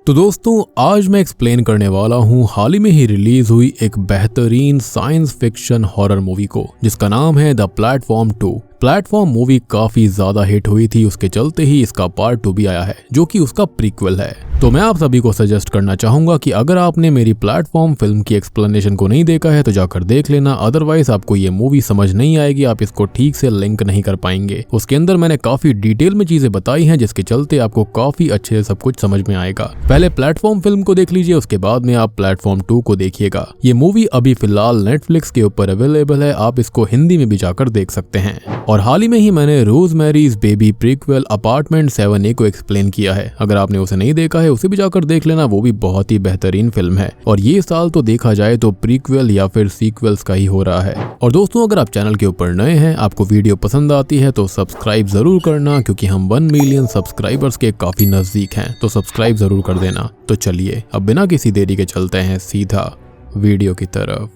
तो दोस्तों आज मैं एक्सप्लेन करने वाला हूँ हाल ही में ही रिलीज हुई एक बेहतरीन साइंस फिक्शन हॉरर मूवी को, जिसका नाम है द प्लेटफॉर्म 2। प्लेटफॉर्म मूवी काफी ज्यादा हिट हुई थी, उसके चलते ही इसका पार्ट 2 भी आया है जो कि उसका प्रीक्वल है। तो मैं आप सभी को सजेस्ट करना चाहूंगा कि अगर आपने मेरी प्लेटफॉर्म फिल्म की एक्सप्लेनेशन को नहीं देखा है तो जाकर देख लेना, अदरवाइज आपको ये मूवी समझ नहीं आएगी, आप इसको ठीक से लिंक नहीं कर पाएंगे। उसके अंदर मैंने काफी डिटेल में चीजें बताई हैं जिसके चलते आपको काफी अच्छे से सब कुछ समझ में आएगा। पहले प्लेटफॉर्म फिल्म को देख लीजिए, उसके बाद में आप प्लेटफॉर्म 2 को देखिएगा। ये मूवी अभी फिलहाल नेटफ्लिक्स के ऊपर अवेलेबल है, आप इसको हिंदी में भी जाकर देख सकते हैं। और हाल ही में ही मैंने Rosemary's baby prequel apartment 7A को एक्सप्लेन किया है, अगर आपने उसे नहीं देखा है उसे भी जाकर देख लेना, वो भी बहुत ही बेहतरीन फिल्म है। और ये साल तो देखा जाए तो प्रीक्वल या फिर सीक्वल्स का ही हो रहा है। और दोस्तों अगर आप चैनल के ऊपर नए हैं, आपको वीडियो पसंद आती है तो सब्सक्राइब जरूर करना, क्योंकि हम 1 मिलियन सब्सक्राइबर्स के काफी नजदीक हैं, तो सब्सक्राइब जरूर कर देना। तो चलिए अब बिना किसी देरी के चलते हैं सीधा वीडियो की तरफ।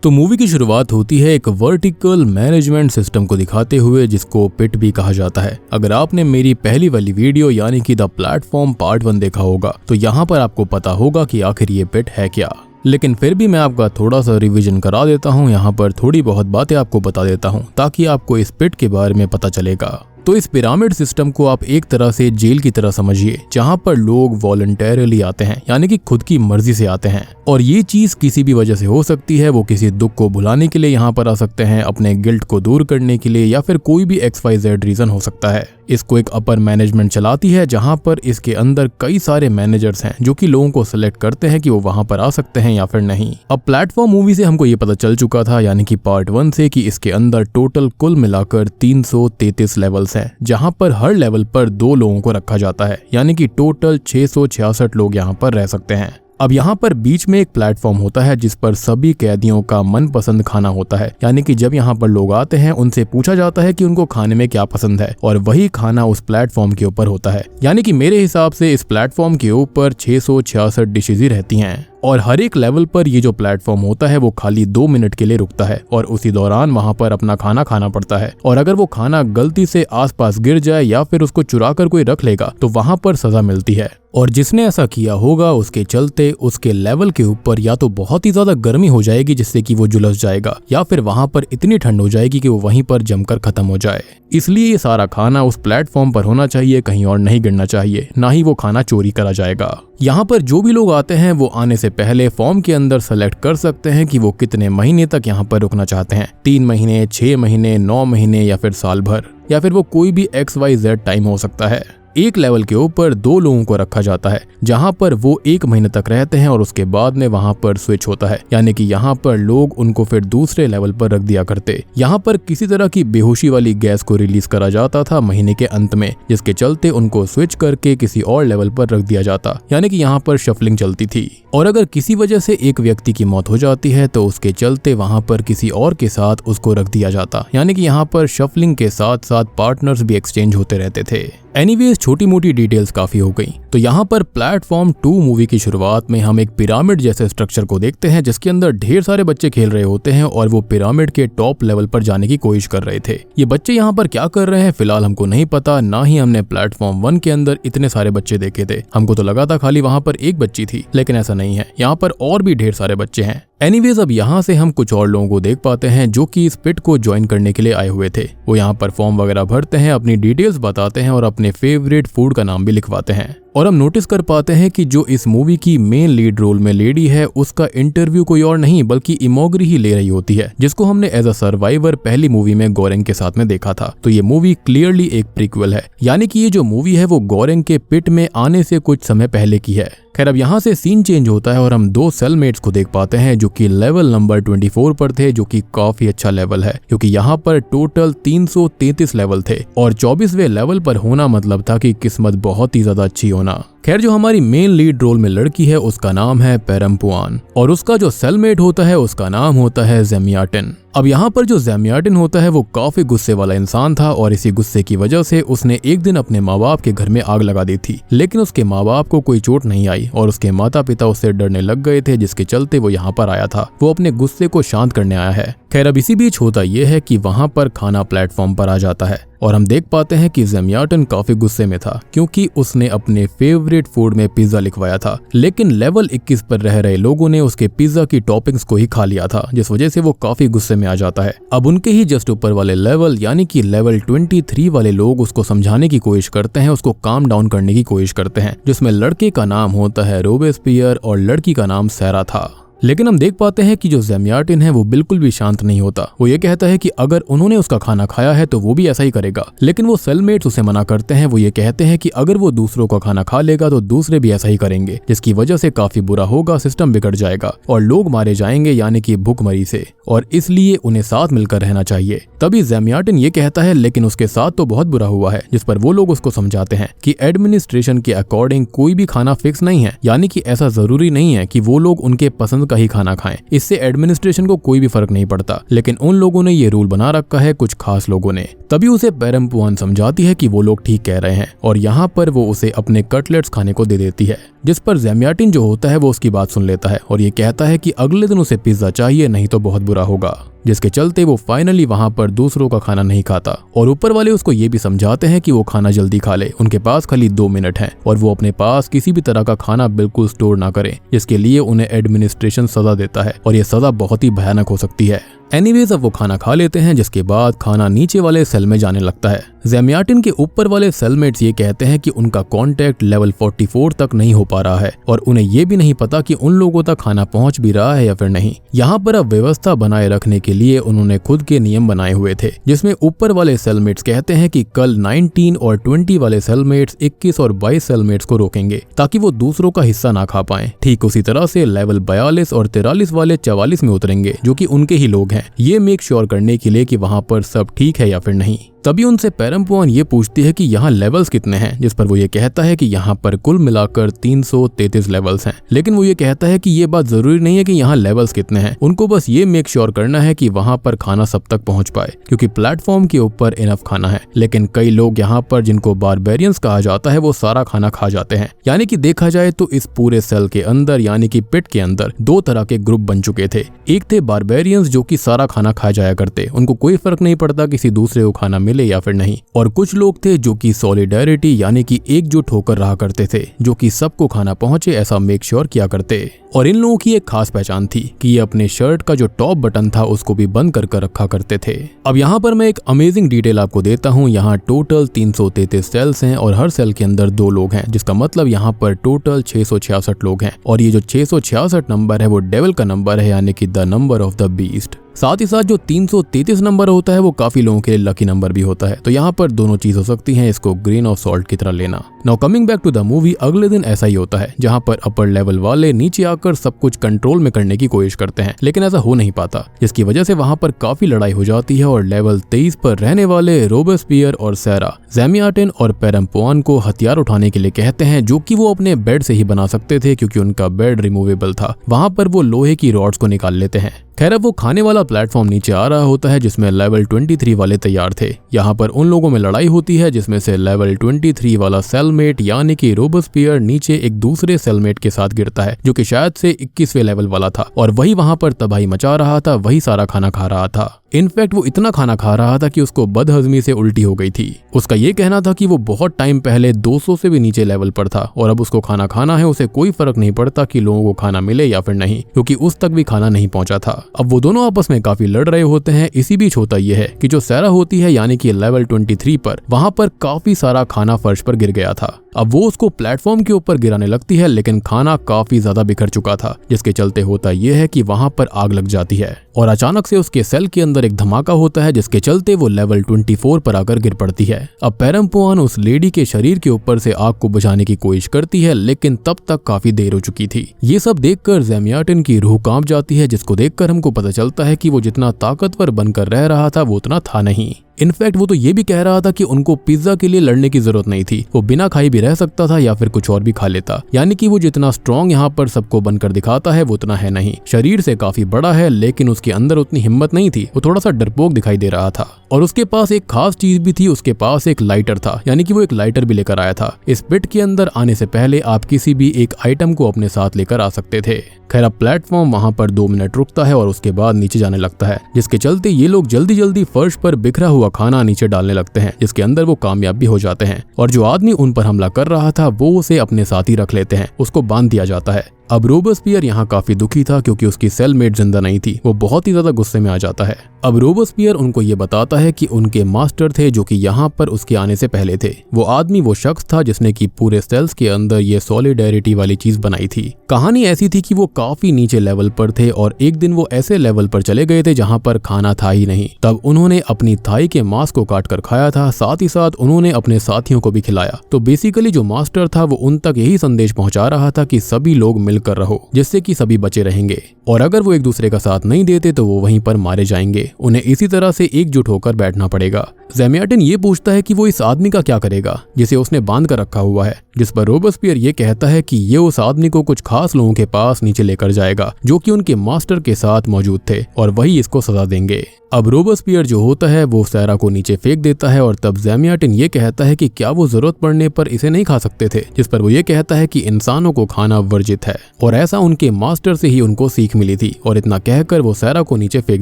तो मूवी की शुरुआत होती है एक वर्टिकल मैनेजमेंट सिस्टम को दिखाते हुए, जिसको पिट भी कहा जाता है। अगर आपने मेरी पहली वाली वीडियो यानी कि द प्लेटफॉर्म पार्ट 1 देखा होगा तो यहाँ पर आपको पता होगा कि आखिर ये पिट है क्या। लेकिन फिर भी मैं आपका थोड़ा सा रिवीजन करा देता हूँ, यहाँ पर थोड़ी बहुत बातें आपको बता देता हूँ ताकि आपको इस पिट के बारे में पता चलेगा। तो इस पिरामिड सिस्टम को आप एक तरह से जेल की तरह समझिए, जहाँ पर लोग वॉलंटरली आते हैं, यानी कि खुद की मर्जी से आते हैं। और ये चीज किसी भी वजह से हो सकती है, वो किसी दुख को भुलाने के लिए यहाँ पर आ सकते हैं, अपने गिल्ट को दूर करने के लिए, या फिर कोई भी XYZ रीजन हो सकता है। इसको एक अपर मैनेजमेंट चलाती है, जहाँ पर इसके अंदर कई सारे मैनेजर्स हैं जो कि लोगों को सिलेक्ट करते हैं कि वो वहां पर आ सकते हैं या फिर नहीं। अब प्लेटफॉर्म मूवी से हमको ये पता चल चुका था, यानी कि पार्ट 1 से, कि इसके अंदर टोटल कुल मिलाकर 333 लेवल्स हैं, जहां पर हर लेवल पर 2 लोगों को रखा जाता है, यानी कि टोटल 666 लोग यहां पर रह सकते हैं। अब यहाँ पर बीच में एक प्लेटफॉर्म होता है जिस पर सभी कैदियों का मनपसंद खाना होता है, यानी कि जब यहाँ पर लोग आते हैं उनसे पूछा जाता है कि उनको खाने में क्या पसंद है, और वही खाना उस प्लेटफॉर्म के ऊपर होता है। यानी कि मेरे हिसाब से इस प्लेटफॉर्म के ऊपर 666 डिशेज ही रहती हैं। और हर एक लेवल पर ये जो प्लेटफॉर्म होता है वो खाली 2 मिनट के लिए रुकता है, और उसी दौरान वहां पर अपना खाना खाना पड़ता है। और अगर वो खाना गलती से आसपास गिर जाए या फिर उसको चुरा कर कोई रख लेगा तो वहां पर सजा मिलती है। और जिसने ऐसा किया होगा उसके चलते उसके लेवल के ऊपर या तो बहुत ही ज्यादा गर्मी हो जाएगी जिससे कि वो झुलस जाएगा, या फिर वहां पर इतनी ठंड हो जाएगी कि वो वहीं पर जमकर खत्म हो जाए। इसलिए ये सारा खाना उस प्लेटफॉर्म पर होना चाहिए, कहीं और नहीं गिरना चाहिए, ना ही वो खाना चोरी करा जाएगा। यहाँ पर जो भी लोग आते हैं वो आने से पहले फॉर्म के अंदर सेलेक्ट कर सकते हैं कि वो कितने महीने तक यहाँ पर रुकना चाहते हैं, 3 महीने, 6 महीने, 9 महीने या फिर साल भर, या फिर वो कोई भी XYZ टाइम हो सकता है। एक लेवल के ऊपर 2 लोगों को रखा जाता है, जहां पर वो 1 महीने तक रहते हैं और उसके बाद में वहां पर स्विच होता है, यानी कि यहां पर लोग उनको फिर दूसरे लेवल पर रख दिया करते। यहां पर किसी तरह की बेहोशी वाली गैस को रिलीज करा जाता था महीने के अंत में, जिसके चलते उनको स्विच करके किसी और लेवल पर रख दिया जाता, यानी कि यहाँ पर शफलिंग चलती थी। और अगर किसी वजह से एक व्यक्ति की मौत हो जाती है तो उसके चलते वहां पर किसी और के साथ उसको रख दिया जाता, यानी कि यहाँ पर शफलिंग के साथ साथ पार्टनर्स भी एक्सचेंज होते रहते थे। एनीवेज छोटी मोटी डिटेल्स काफी हो गई। तो यहाँ पर प्लेटफॉर्म 2 मूवी की शुरुआत में हम एक पिरामिड जैसे स्ट्रक्चर को देखते हैं, जिसके अंदर ढेर सारे बच्चे खेल रहे होते हैं और वो पिरामिड के टॉप लेवल पर जाने की कोशिश कर रहे थे। ये बच्चे यहाँ पर क्या कर रहे हैं फिलहाल हमको नहीं पता, ना ही हमने प्लेटफॉर्म 1 के अंदर इतने सारे बच्चे देखे थे। हमको तो लगा था खाली वहां पर एक बच्ची थी, लेकिन ऐसा नहीं है, यहाँ पर और भी ढेर सारे बच्चे हैं। एनीवेज अब यहाँ से हम कुछ और लोगों को देख पाते हैं जो कि इस पिट को ज्वाइन करने के लिए आए हुए थे। वो यहाँ पर फॉर्म वगैरह भरते हैं, अपनी डिटेल्स बताते हैं और अपने फेवरेट फूड का नाम भी लिखवाते हैं। और हम नोटिस कर पाते हैं कि जो इस मूवी की मेन लीड रोल में लेडी है उसका इंटरव्यू कोई और नहीं बल्कि इमोग्री ही ले रही होती है, जिसको हमने एज अ सर्वाइवर पहली मूवी में गोरेंग के साथ में देखा था। तो ये मूवी क्लियरली एक प्रीक्वल है, यानी कि ये जो मूवी है वो गोरेंग के पिट में आने से कुछ समय पहले की है। खैर अब यहाँ से सीन चेंज होता है और हम 2 सेलमेट्स को देख पाते हैं जो कि लेवल नंबर 24 पर थे, जो कि काफी अच्छा लेवल है, क्योंकि यहाँ पर टोटल 333 लेवल थे और 24वें लेवल पर होना मतलब था कि किस्मत बहुत ही ज्यादा अच्छी होना। खैर जो हमारी मेन लीड रोल में लड़की है उसका नाम है पेरम्पुआन, और उसका जो सेलमेट होता है उसका नाम होता है ज़ेमियाटिन। अब यहाँ पर जो ज़ेमियाटिन होता है वो काफी गुस्से वाला इंसान था, और इसी गुस्से की वजह से उसने एक दिन अपने माँ बाप के घर में आग लगा दी थी, लेकिन उसके माँ बाप को कोई चोट नहीं आई और उसके माता पिता उससे डरने लग गए थे, जिसके चलते वो यहाँ पर आया था। वो अपने गुस्से को शांत करने आया है। खैर अब इसी बीच होता ये है कि वहाँ पर खाना प्लेटफॉर्म पर आ जाता है और हम देख पाते हैं कि ज़ेम्याटिन काफी गुस्से में था क्योंकि उसने अपने फेवरेट फूड में पिज्जा लिखवाया था, लेकिन लेवल 21 पर रह रहे लोगों ने उसके पिज्जा की टॉपिंग्स को ही खा लिया था, जिस वजह से वो काफी गुस्से में आ जाता है। अब उनके ही जस्ट ऊपर वाले लेवल यानी कि लेवल 23 वाले लोग उसको समझाने की कोशिश करते हैं, उसको काम डाउन करने की कोशिश करते हैं, जिसमें लड़के का नाम होता है रोबेस्पियर और लड़की का नाम सैरा था। लेकिन हम देख पाते हैं कि जो ज़ेम्याटिन है वो बिल्कुल भी शांत नहीं होता। वो ये कहता है कि अगर उन्होंने उसका खाना खाया है तो वो भी ऐसा ही करेगा, लेकिन वो सेलमेट्स उसे मना करते हैं। वो ये कहते हैं कि अगर वो दूसरों का खाना खा लेगा तो दूसरे भी ऐसा ही करेंगे, जिसकी वजह से काफी बुरा होगा, सिस्टम बिगड़ जाएगा और लोग मारे जाएंगे यानी कि भूखमरी से, और इसलिए उन्हें साथ मिलकर रहना चाहिए। तभी ज़ेम्याटिन ये कहता है लेकिन उसके साथ तो बहुत बुरा हुआ है, जिस पर वो लोग उसको समझाते हैं कि एडमिनिस्ट्रेशन के अकॉर्डिंग कोई भी खाना फिक्स नहीं है, यानी कि ऐसा जरूरी नहीं है कि वो लोग उनके पसंद का ही खाना खाएं। इससे एडमिनिस्ट्रेशन को कोई भी फर्क नहीं पड़ता, लेकिन उन लोगों ने ये रूल बना रखा है, कुछ खास लोगों ने। तभी उसे पेरम्पुआन समझाती है कि वो लोग ठीक कह रहे हैं और यहाँ पर वो उसे अपने कटलेट्स खाने को दे देती है, जिस पर ज़ेम्याटिन जो होता है वो उसकी बात सुन लेता है और ये कहता है कि अगले दिन उसे पिज्जा चाहिए, नहीं तो बहुत बुरा होगा, जिसके चलते वो फाइनली वहां पर दूसरों का खाना नहीं खाता। और ऊपर वाले उसको ये भी समझाते हैं कि वो खाना जल्दी खा ले, उनके पास खाली 2 मिनट हैं और वो अपने पास किसी भी तरह का खाना बिल्कुल स्टोर ना करें, जिसके लिए उन्हें एडमिनिस्ट्रेशन सजा देता है और ये सजा बहुत ही भयानक हो सकती है। एनीवेज अब वो खाना खा लेते हैं, जिसके बाद खाना नीचे वाले सेल में जाने लगता है। ज़ेम्याटिन के ऊपर वाले सेलमेट्स ये कहते हैं कि उनका कांटेक्ट लेवल 44 तक नहीं हो पा रहा है और उन्हें ये भी नहीं पता कि उन लोगों तक खाना पहुंच भी रहा है या फिर नहीं। यहाँ पर अब व्यवस्था बनाए रखने के लिए उन्होंने खुद के नियम बनाए हुए थे, जिसमें ऊपर वाले सेलमेट्स कहते हैं कि कल 19 और 20 वाले सेलमेट्स 21 और 22 सेलमेट्स को रोकेंगे ताकि वो दूसरों का हिस्सा ना खा पाए। ठीक उसी तरह से लेवल 42 और 43 वाले 44 में उतरेंगे, जो कि उनके ही लोग हैं, ये मेक श्योर करने के लिए कि वहां पर सब ठीक है या फिर नहीं। तभी उनसे पेरम्पुआन ये पूछती है कि यहाँ लेवल्स कितने हैं, जिस पर वो ये कहता है कि यहाँ पर कुल मिलाकर 333 लेवल्स हैं। लेकिन वो ये कहता है कि ये बात जरूरी नहीं है कि यहाँ लेवल्स कितने हैं, उनको बस ये मेक श्योर करना है कि वहाँ पर खाना सब तक पहुँच पाए, क्योंकि प्लेटफॉर्म के ऊपर इनफ खाना है। लेकिन कई लोग यहाँ पर जिनको बारबेरियंस कहा जाता है वो सारा खाना खा जाते हैं। यानी कि देखा जाए तो इस पूरे सेल के अंदर यानी कि पिट के अंदर 2 तरह के ग्रुप बन चुके थे। एक थे बारबेरियंस जो कि सारा खाना खा जाया करते, उनको कोई फर्क नहीं पड़ता किसी दूसरे को खाना मिले या फिर नहीं। और कुछ लोग थे जो कि सॉलिडेरिटी यानी कि एकजुट होकर रहा करते थे, जो कि सबको खाना पहुंचे ऐसा मेक श्योर किया करते। और इन लोगों की एक खास पहचान थी कि ये अपने शर्ट का जो टॉप बटन था उसको भी बंद कर रखा करते थे। अब यहाँ पर मैं एक अमेजिंग डिटेल आपको देता हूँ। यहाँ टोटल 333 सेल्स हैं और हर सेल के अंदर 2 लोग हैं, जिसका मतलब यहाँ पर टोटल 666 लोग हैं। और ये जो 666 नंबर है वो डेविल का नंबर है, यानी कि the number of the beast. साथ ही साथ जो 333 नंबर होता है वो काफी लोगों के लिए लकी नंबर भी होता है। तो यहाँ पर दोनों चीज हो सकती हैं, इसको ग्रेन ऑफ सॉल्ट की तरह लेना। Now coming back to the movie, अगले दिन ऐसा ही होता है जहाँ पर अपर लेवल वाले नीचे आकर सब कुछ कंट्रोल में करने की कोशिश करते हैं, लेकिन ऐसा हो नहीं पाता, जिसकी वजह से वहाँ पर काफी लड़ाई हो जाती है और लेवल 23 पर रहने वाले रोबेस्पियर और सैरा ज़ेम्याटिन और पेरम्पुआन को हथियार उठाने के लिए कहते हैं, जो कि वो अपने बेड से ही बना सकते थे क्योंकि उनका बेड रिमूवेबल था। वहाँ पर वो लोहे की रॉड्स को निकाल लेते हैं। खैर अब वो खाने वाला प्लेटफॉर्म नीचे आ रहा होता है जिसमें लेवल 23 वाले तैयार थे। यहाँ पर उन लोगों में लड़ाई होती है जिसमें से लेवल 23 वाला सेलमेट यानी कि रोबेस्पियर नीचे एक दूसरे सेलमेट के साथ गिरता है, जो कि शायद से 21वें लेवल वाला था और वही वहां पर तबाही मचा रहा था, वही सारा खाना खा रहा था। इनफैक्ट वो इतना खाना खा रहा था कि उसको बदहजमी से उल्टी हो गई थी। उसका ये कहना था कि वो बहुत टाइम पहले 200 से भी नीचे लेवल पर था और अब उसको खाना खाना है, उसे कोई फर्क नहीं पड़ता कि लोगों को खाना मिले या फिर नहीं, क्योंकि उस तक भी खाना नहीं पहुंचा था। अब वो दोनों आपस में काफी लड़ रहे होते हैं। इसी बीच होता यह है कि जो सैरा होती है यानी कि लेवल 23 पर, वहां पर काफी सारा खाना फर्श पर गिर गया था। अब वो उसको प्लेटफॉर्म के ऊपर गिराने लगती है, लेकिन खाना काफी ज्यादा बिखर चुका था, जिसके चलते होता यह है कि वहां पर आग लग जाती है और अचानक से उसके सेल के अंदर एक धमाका होता है, जिसके चलते वो लेवल 24 पर आकर गिर पड़ती है। अब पेरम्पुआन उस लेडी के शरीर के ऊपर से आग को बुझाने की कोशिश करती है, लेकिन तब तक काफी देर हो चुकी थी। ये सब देखकर ज़ेम्याटिन की रूह कांप जाती है, जिसको देखकर हमको पता चलता है कि वो जितना ताकतवर बनकर रह रहा था वो उतना था नहीं। इनफैक्ट वो तो ये भी कह रहा था कि उनको पिज्जा के लिए लड़ने की जरूरत नहीं थी, वो बिना खाई भी रह सकता था या फिर कुछ और भी खा लेता। यानी कि वो जितना स्ट्रॉन्ग यहाँ पर सबको बनकर दिखाता है वो उतना है नहीं। शरीर से काफी बड़ा है, लेकिन उसके अंदर उतनी हिम्मत नहीं थी, वो थोड़ा सा डरपोक दिखाई दे रहा था। और उसके पास एक खास चीज भी थी, उसके पास एक लाइटर था, यानी कि वो एक लाइटर भी लेकर आया था। इस पिट के अंदर आने से पहले आप किसी भी एक आइटम को अपने साथ लेकर आ सकते थे। खैर अब प्लेटफॉर्म वहां पर 2 मिनट रुकता है और उसके बाद नीचे जाने लगता है, जिसके चलते ये लोग जल्दी जल्दी फर्श पर बिखरा हुआ हुआ खाना नीचे डालने लगते हैं, जिसके अंदर वो कामयाब भी हो जाते हैं और जो आदमी उन पर हमला कर रहा था वो उसे अपने साथ ही रख लेते हैं, उसको बांध दिया जाता है। अब रोबेस्पियर यहाँ काफी दुखी था क्योंकि उसकी सेलमेट जिंदा नहीं थी। वो बहुत ही ज्यादा गुस्से में आ जाता है। अब रोबेस्पियर उनको ये बताता है कि उनके मास्टर थे जो कि यहाँ पर उसके आने से पहले थे। वो आदमी वो शख्स था जिसने कि पूरे सेल्स के अंदर ये सॉलिडेरिटी वाली चीज बनाई थी। कहानी ऐसी थी कि वो काफी नीचे लेवल पर थे और एक दिन वो ऐसे लेवल पर चले गए थे जहाँ पर खाना था ही नहीं। तब उन्होंने अपनी थाई के मांस को काट कर खाया था, साथ ही साथ उन्होंने अपने साथियों को भी खिलाया। तो बेसिकली जो मास्टर था वो उन तक यही संदेश पहुंचा रहा था कि सभी लोग मिलकर रहो, जिससे कि सभी बचे रहेंगे और अगर वो एक दूसरे का साथ नहीं देते तो वो वहीं पर मारे जाएंगे। उन्हें इसी तरह से एकजुट होकर बैठना पड़ेगा। ज़ेमियाटिन ये पूछता है कि वो इस आदमी का क्या करेगा जिसे उसने बांध कर रखा हुआ है, जिस पर रोबेस्पियर ये कहता है कि ये उस आदमी को कुछ खास लोगों के पास नीचे लेकर जाएगा जो कि उनके मास्टर के साथ मौजूद थे और वही इसको सजा देंगे। अब रोबेस्पियर जो होता है वो सैरा को नीचे फेंक देता है और तब ज़ेमियाटिन ये कहता है कि क्या वो जरूरत पड़ने पर इसे नहीं खा सकते थे, जिस पर वो ये कहता है कि इंसानों को खाना वर्जित है और ऐसा उनके मास्टर से ही उनको सीख मिली थी। और इतना कहकर वो सैरा को नीचे फेंक